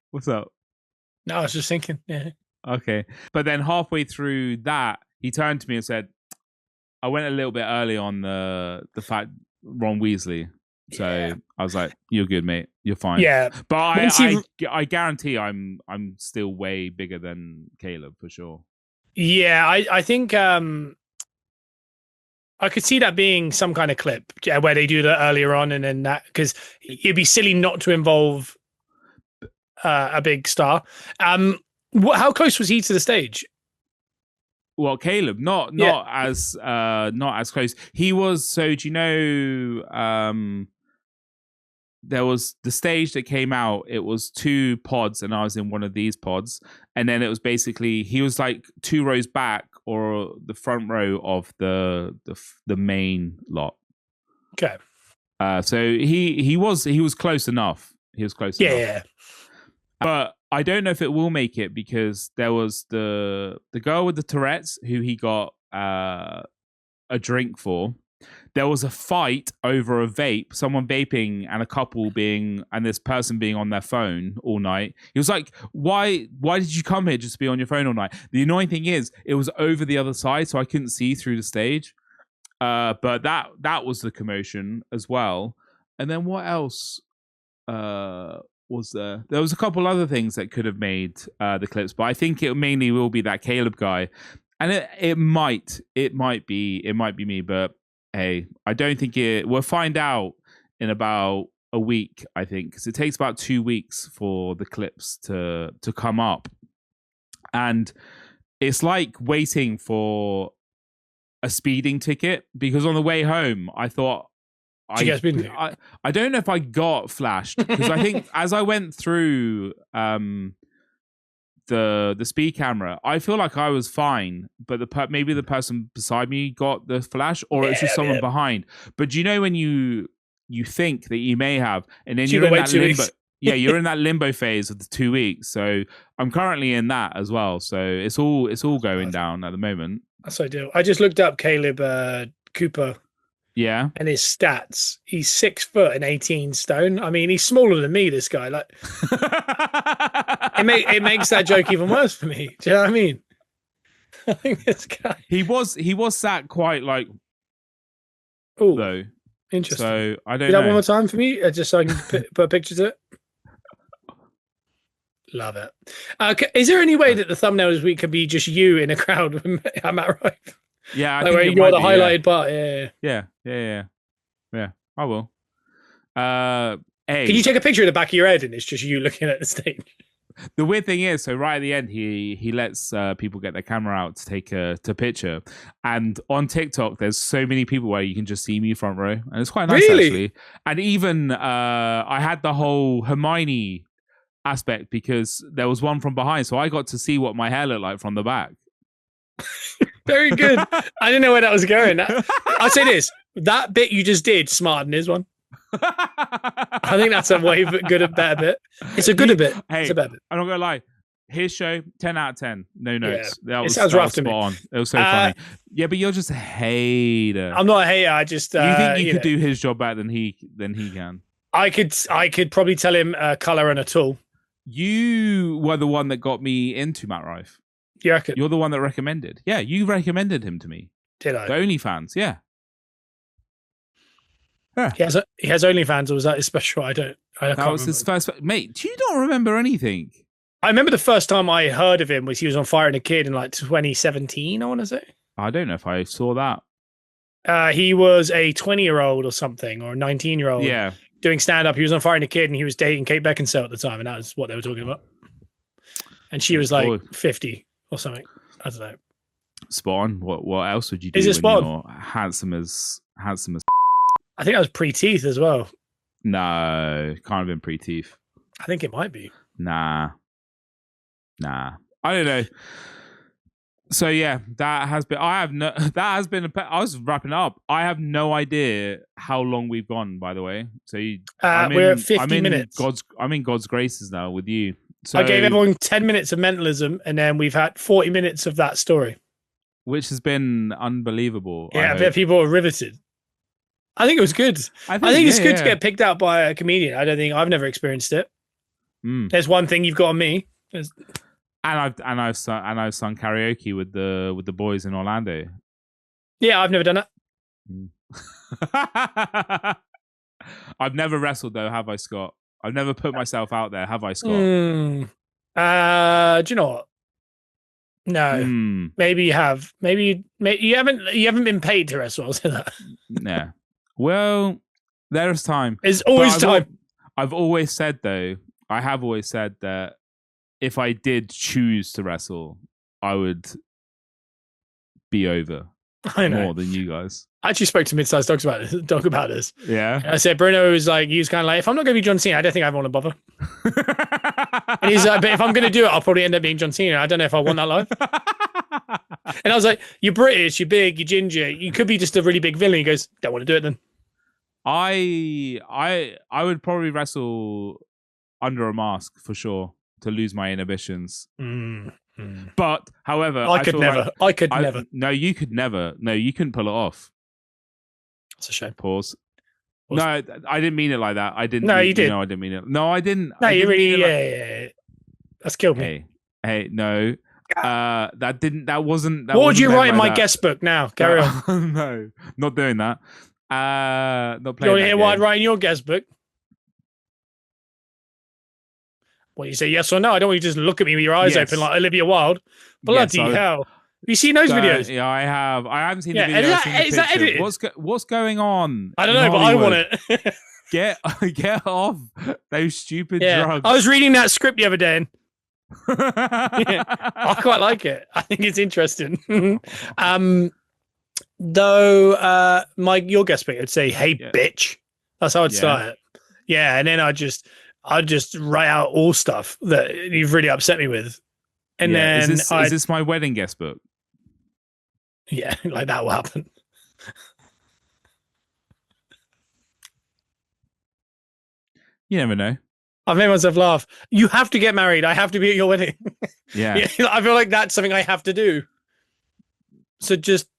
What's up? No, I was just thinking. Yeah. Okay. But then halfway through that, he turned to me and said, "I went a little bit early on the fact Ron Weasley." So I was like, "You're good, mate. You're fine." Yeah. But I guarantee I'm still way bigger than Caleb for sure. Yeah, I think I could see that being some kind of clip where they do that earlier on, and then that, because it'd be silly not to involve a big star. How close was he to the stage? Well, Caleb, not as close. He was. So do you know? There was the stage that came out. It was 2 pods, and I was in one of these pods. And then it was basically he was like 2 rows back or the front row of the main lot. Okay. So he was close enough. He was close enough. Yeah. But I don't know if it will make it because there was the girl with the Tourette's who he got a drink for. There was a fight over a vape, someone vaping and a couple and this person being on their phone all night. He was like, why did you come here just to be on your phone all night? The annoying thing is it was over the other side, so I couldn't see through the stage. But that was the commotion as well. And then what else was there? There was a couple other things that could have made the clips, but I think it mainly will be that Caleb guy, and it might be me, but hey, I don't think it. We'll find out in about a week, I think, because it takes about 2 weeks for the clips to come up, and it's like waiting for a speeding ticket, because on the way home I thought I don't know if I got flashed, because I think as I went through the speed camera, I feel like I was fine, but maybe the person beside me got the flash, or it's just someone behind. But do you know when you think that you may have, and then you're in that limbo? Yeah, you're in that limbo phase of the 2 weeks. So I'm currently in that as well. So it's all going down at the moment. That's ideal. I just looked up Caleb Cooper. Yeah. And his stats. He's 6 foot and 18 stone. I mean, he's smaller than me, this guy. Like it makes that joke even worse for me. Do you know what I mean? I think this guy. He was sat quite like though. Interesting. So I don't do know. that one more time for me, just so I can put a picture to it. Love it. Is there any way that the thumbnail this week could be just you in a crowd with Matt Rife? Yeah, I like think where you're the highlighted part. Yeah. I will. Hey, can you take a picture of the back of your head and it's just you looking at the stage? The weird thing is, so right at the end, he lets people get their camera out to take a picture, and on TikTok, there's so many people where you can just see me front row, and it's quite nice actually. And even I had the whole Hermione aspect, because there was one from behind, so I got to see what my hair looked like from the back. Very good. I didn't know where that was going. I'll say this: that bit you just did, smart in his one. I think that's a way better bit. It's a good bit. Hey, it's a better bit. I'm not gonna lie. His show, 10 out of 10. No notes. Yeah. That sounds rough to me. On. It was so funny. Yeah, but you're just a hater. I'm not a hater. I just you think you could do his job better than he can. I could probably tell him a color and a tool. You were the one that got me into Matt Rife. You reckon? You're the one that recommended. Yeah, you recommended him to me. Did I? The OnlyFans, yeah. He has OnlyFans, or was that his special? I can't that was his first. Mate, do you not remember anything? I remember the first time I heard of him was he was on Fire and a Kid in like 2017, I want to say. I don't know if I saw that. He was a 20-year-old or something, or a 19-year-old. Yeah. Doing stand-up. He was on Fire and a Kid, and he was dating Kate Beckinsale at the time, and that was what they were talking about. And she was like 50 or something. I don't know. Spot on. What else would you do? Is it spot on? You're handsome as? I think that was pre-teeth as well. No, can't have been pre-teeth. I think it might be. Nah. I don't know. So yeah, that has been. I was wrapping up. I have no idea how long we've gone. By the way, so we're at 50 minutes. I'm in God's graces now with you. So, I gave everyone 10 minutes of mentalism, and then we've had 40 minutes of that story, which has been unbelievable. Yeah, I bet people are riveted. I think it was good. I think it's good to get picked out by a comedian. I've never experienced it. There's one thing you've got on me. And I've sung karaoke with the boys in Orlando. Yeah, I've never done that. I've never wrestled though, have I, Scott? I've never put myself out there, have I, Scott? Do you know what? No. Maybe you have. Maybe you haven't been paid to wrestle. I'll say that. Yeah. Well, there's time. There's always time. I've always said though. I have always said that if I did choose to wrestle, I would be over more than you guys. I actually spoke to Mid-Sized Dogs about this. Yeah. And I said, Bruno was like, he was kind of like, if I'm not going to be John Cena, I don't think I want to bother. And he's like, but if I'm going to do it, I'll probably end up being John Cena. I don't know if I want that life. And I was like, you're British, you're big, you're ginger. You could be just a really big villain. He goes, don't want to do it then. I would probably wrestle under a mask for sure to lose my inhibitions. But however, I could never. No, you could never. No, you couldn't pull it off. It's a shame. Pause. No, I didn't mean it like that. I didn't. No, you did. No, I didn't mean it. No, I didn't. No, you really. Yeah. That's killed me. Hey, no. That wasn't. What would you write in my guest book now? Carry on. No, not doing that. Not playing. You want to hear what I'd write in your guest book? What, you say yes or no? I don't want you to just look at me with your eyes open like Olivia Wilde. Bloody hell. Have you seen those videos? Yeah, I have. I haven't seen the video. Is that edited? What's going on? I don't know, but I want it. Get off those stupid drugs. I was reading that script the other day and I quite like it. I think it's interesting. Though your guest speaker would say, "Hey, bitch." That's how I'd start it. Yeah, and then I'd just write out all stuff that you've really upset me with. And then is this my wedding guest book? Yeah, like that will happen. You never know. I've made myself laugh. You have to get married. I have to be at your wedding. Yeah. I feel like that's something I have to do. So just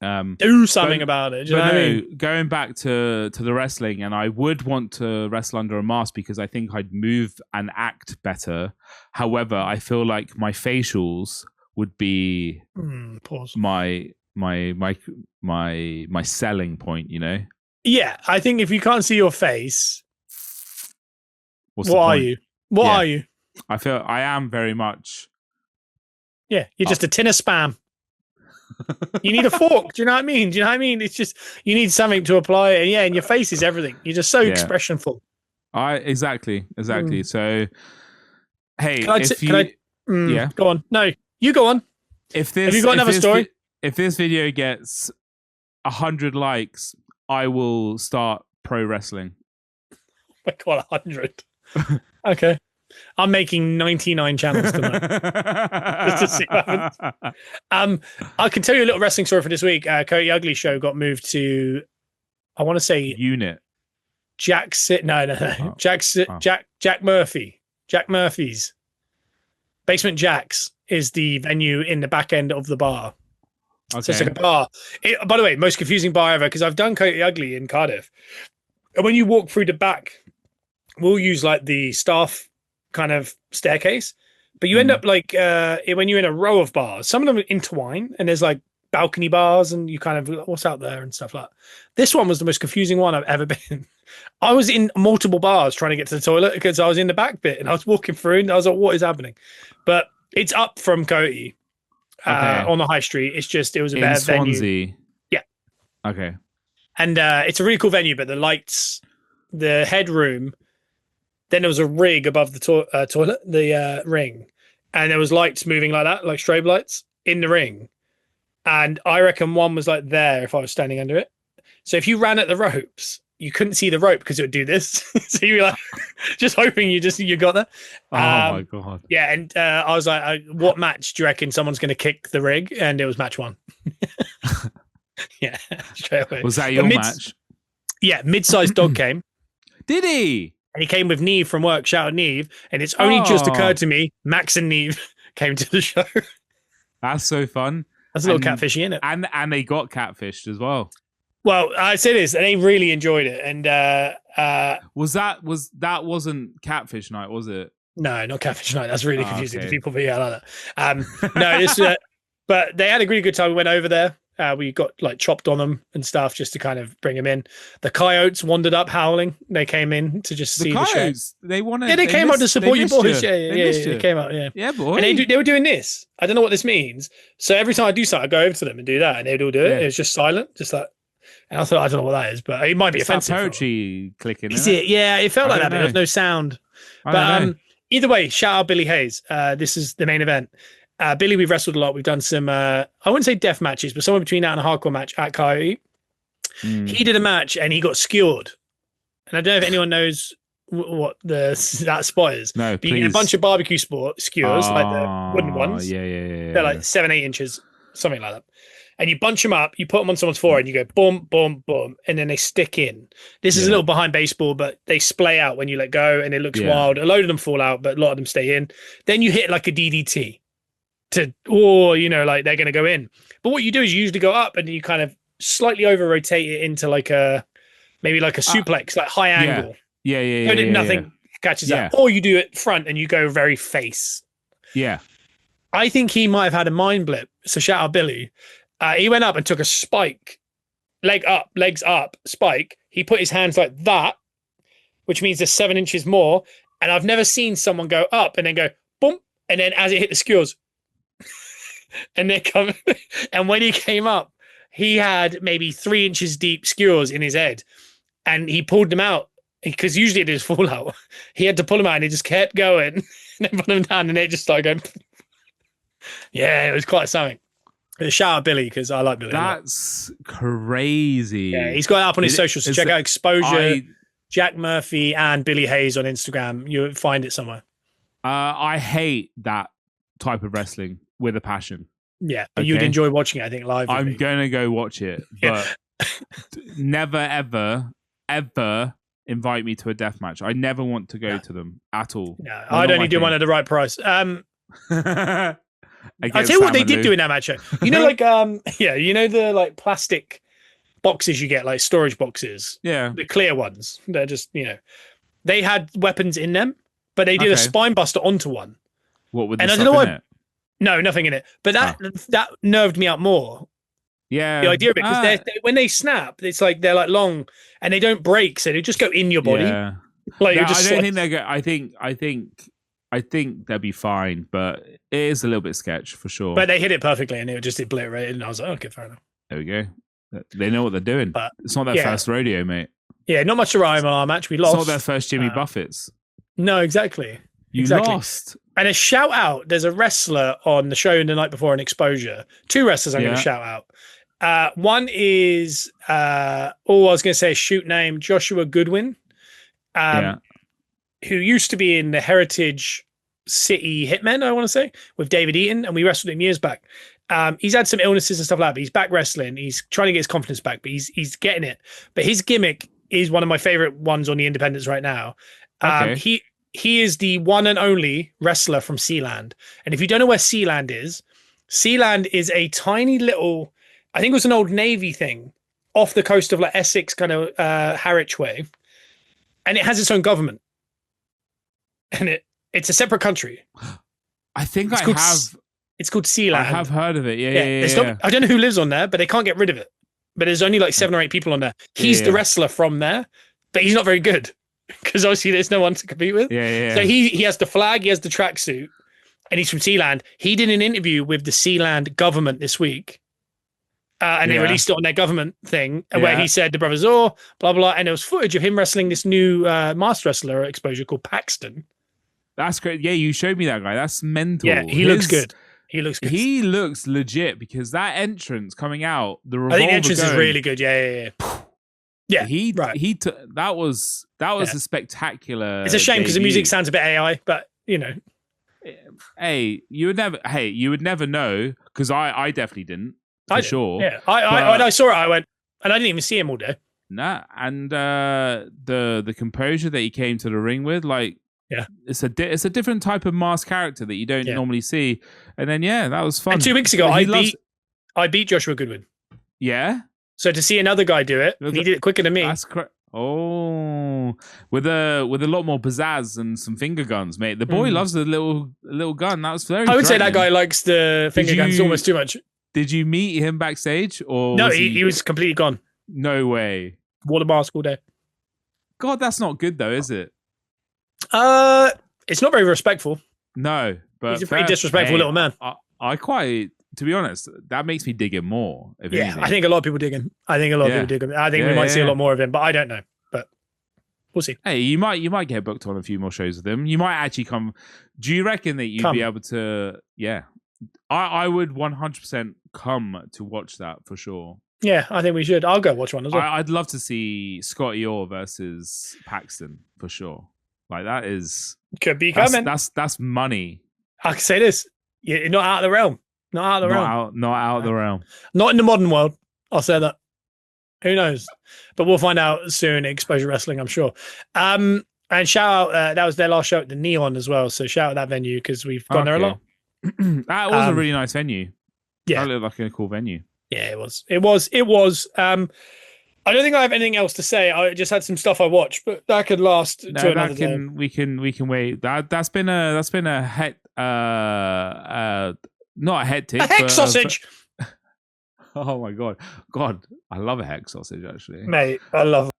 do something about it. Do you know what I mean? Going back to the wrestling, and I would want to wrestle under a mask because I think I'd move and act better. However, I feel like my facials would be my selling point, you know? Yeah, I think if you can't see your face, what are you? What are you? I feel I am very much. Yeah, you're just a tin of Spam. You need a fork. Do you know what I mean? It's just you need something to apply it. And your face is everything. You're just so expressionful. Exactly. So, hey, go on. No, you go on. Have you got another story? If this video gets 100 likes, I will start pro wrestling. I got 100. Okay. I'm making 99 channels tonight. Just to see what happens. I can tell you a little wrestling story for this week. Cody Ugly show got moved to, I want to say Unit. Jack Murphy. Jack Murphy's. Basement Jack's is the venue in the back end of the bar. Okay. So it's like a bar. By the way, most confusing bar ever, because I've done Cody Ugly in Cardiff. And when you walk through the back, we'll use like the staff kind of staircase, but you end up like when you're in a row of bars, some of them intertwine and there's like balcony bars and you kind of what's out there and stuff like that. This one was the most confusing one I've ever been. I was in multiple bars trying to get to the toilet because I was in the back bit and I was walking through and I was like, what is happening? But it's up from Coty on the high street. It was a bad venue. Yeah. Okay. And it's a really cool venue, but the lights, the headroom, then there was a rig above the toilet, the ring, and there was lights moving like that, like strobe lights in the ring. And I reckon one was like there if I was standing under it. So if you ran at the ropes, you couldn't see the rope because it would do this. So you were like just hoping you got there. Oh my God. Yeah. And I was like, what match do you reckon someone's going to kick the rig? And it was match one. Yeah. Straight away. Was that your match? Yeah. Mid-sized dog came. Did he? And he came with Neve from work. Shout out Neve. And it's only just occurred to me, Max and Neve came to the show. That's so fun. That's a little catfishy, isn't it? And they got catfished as well. Well, I say this, they really enjoyed it. And wasn't catfish night, was it? No, not catfish night. That's really confusing to people, but yeah, I like that. No, this but they had a really good time. We went over there. We got like chopped on them and stuff just to kind of bring them in. The coyotes wandered up howling. They came in to just see the show. They wanted. Yeah, they came out to support you boys. Yeah, they came out. Yeah, yeah, boy. And they were doing this. I don't know what this means. So every time I do something, I go over to them and do that, and they'd all do it. Yeah. It was just silent, just like. And I thought, I don't know what that is, but it might be offensive. Poetry clicking. Is it? Yeah, it felt like that, but there was no sound. But either way, shout out Billy Hayes. This is the main event. Billy, we've wrestled a lot. We've done some, I wouldn't say death matches, but somewhere between that and a hardcore match at Coyote. He did a match and he got skewered. And I don't know if anyone knows what that spot is. No, but you get a bunch of barbecue skewers, like the wooden ones. Yeah. They're like 7-8 inches, something like that. And you bunch them up, you put them on someone's forehead, and you go boom, boom, boom, and then they stick in. This is a little behind baseball, but they splay out when you let go, and it looks wild. A load of them fall out, but a lot of them stay in. Then you hit like a DDT like they're going to go in. But what you do is you usually go up, and you kind of slightly over rotate it into like maybe like a suplex, like high angle. Yeah. Nothing catches up. Or you do it front, and you go very face. Yeah. I think he might have had a mind blip. So shout out Billy. He went up and took a spike, legs up, spike. He put his hands like that, which means there's 7 inches more. And I've never seen someone go up and then go boom, and then as it hit the skewers, and then come. And when he came up, he had maybe 3 inches deep skewers in his head, and he pulled them out because usually it is fall out. He had to pull them out, and he just kept going, and then put them down, and it just started going. Yeah, it was quite something. Shout out Billy because I like Billy. That's crazy. Yeah, he's got it up on his socials. So check out Exposure, Jack Murphy, and Billy Hayes on Instagram. You'll find it somewhere. I hate that type of wrestling with a passion. Yeah, but you'd enjoy watching it, I think, live. I'm going to go watch it, but never, ever invite me to a death match. I never want to go to them at all. No, I'd only do one at the right price. I'll tell you what they did do in that match. You know, like you know the like plastic boxes you get, like storage boxes. Yeah, the clear ones. They're just they had weapons in them, but they did a spine buster onto one. What with the stuff in it? No, nothing in it. But that nerved me out more. Yeah, the idea of it because when they snap, it's like they're like long and they don't break, so they just go in your body. Yeah. Like I don't think they're going. I think they'll be fine, but it is a little bit sketch for sure. But they hit it perfectly, and it just obliterated. And I was like, okay, fair enough. There we go. They know what they're doing. But it's not their first rodeo, mate. Yeah, not much to rhyme on our match. We lost. It's not their first Jimmy Buffett's. No, exactly. You lost. And a shout out. There's a wrestler on the show the night before in Exposure. 2 wrestlers I'm going to shout out. One is I was going to say a shoot name, Joshua Goodwin, who used to be in the Heritage City Hitmen, I want to say, with David Eaton, and we wrestled him years back. He's had some illnesses and stuff like that, but he's back wrestling. He's trying to get his confidence back, but he's getting it. But his gimmick is one of my favorite ones on the independents right now. He is the one and only wrestler from Sealand. And if you don't know where Sealand is a tiny little, I think it was an old Navy thing off the coast of like Essex, kind of Harwich way. And it has its own government. And it's a separate country. I think it's called Sealand. I have heard of it. Yeah. I don't know who lives on there, but they can't get rid of it. But there's only like 7 or 8 people on there. He's the wrestler from there, but he's not very good because obviously there's no one to compete with. So he has the flag, he has the tracksuit, and he's from Sealand. He did an interview with the Sealand government this week. And they released it on their government thing where he said the brothers, blah, blah. And there was footage of him wrestling this new master wrestler Exposure called Paxton. That's great. Yeah, you showed me that guy. That's mental. Yeah, he looks good. He looks good. He looks legit because that entrance coming out, I think the entrance is really good. Yeah. Yeah, that was a spectacular. It's a shame because the music sounds a bit AI, but Hey, you would never know because I definitely didn't. For sure. Yeah, I saw it. I went, and I didn't even see him all day. Nah, and the composure that he came to the ring with, like, it's a different type of masked character that you don't normally see. And then that was fun. And 2 weeks ago, I beat Joshua Goodwin. Yeah. So to see another guy do it, and he did it quicker than me. That's with a lot more pizzazz and some finger guns, mate. The boy loves the little gun. That was very. I would say that guy likes the finger guns almost too much. Did you meet him backstage or no? He was completely gone. No way. Wore the mask all day. God, that's not good though, is it? It's not very respectful. No, but he's a pretty disrespectful little man. I quite, to be honest, that makes me dig him more. Anything. I think a lot of people dig him. I think we might see a lot more of him, but I don't know. But we'll see. Hey, you might get booked on a few more shows with him. You might actually come. Do you reckon that you'd be able to? Yeah, I would 100% come to watch that for sure. Yeah, I think we should. I'll go watch one as well. I'd love to see Scotty Orr versus Paxton for sure. Like that could be coming. That's money. I can say this: you're not out of the realm. Not out of the realm. Not in the modern world. I'll say that. Who knows? But we'll find out soon. Exposure Wrestling, I'm sure. And shout out. That was their last show at the Neon as well. So shout out that venue because we've gone there a lot. That was a really nice venue. Yeah, that looked like a cool venue. Yeah, it was. I don't think I have anything else to say. I just had some stuff I watched, but that could last to another day. We can wait. That's been a head not a hectic. A heck sausage. Oh my god, I love a heck sausage actually, mate. I love it.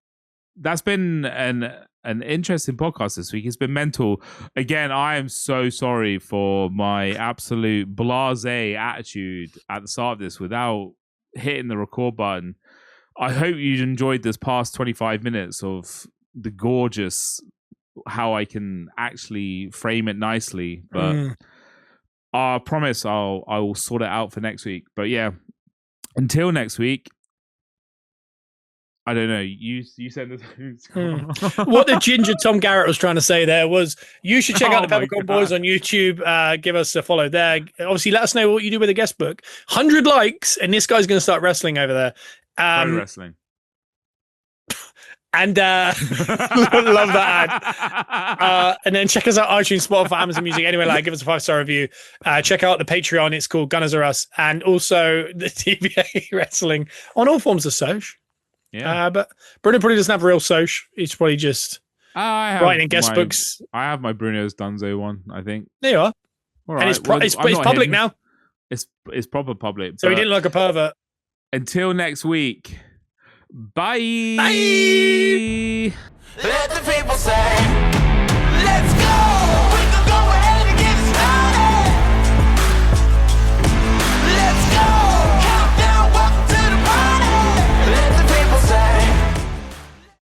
that's been an interesting podcast this week. It's been mental. Again, I am so sorry for my absolute blasé attitude at the start of this without hitting the record button. I hope you enjoyed this past 25 minutes of the gorgeous, how I can actually frame it nicely. But I promise I will sort it out for next week. But yeah, until next week, I don't know. You said this. What the ginger Tom Garrett was trying to say there was you should check out the Peppercorn Boys on YouTube. Give us a follow there. Obviously, let us know what you do with the guest book. 100 likes, and this guy's going to start wrestling over there. Pro wrestling. And love that ad. And then check us out iTunes, Spotify, Amazon Music. Anyway, give us a 5-star review. Check out the Patreon. It's called Gunners Are Us. And also the TBA Wrestling on all forms of social. Yeah. But Bruno probably doesn't have a real social. He's probably just writing in guest books. I have my Bruno's Dunzo one, I think. There you are. All and right. it's public now. It's proper public. So he didn't look a pervert. Until next week. Bye. Bye. Let the people say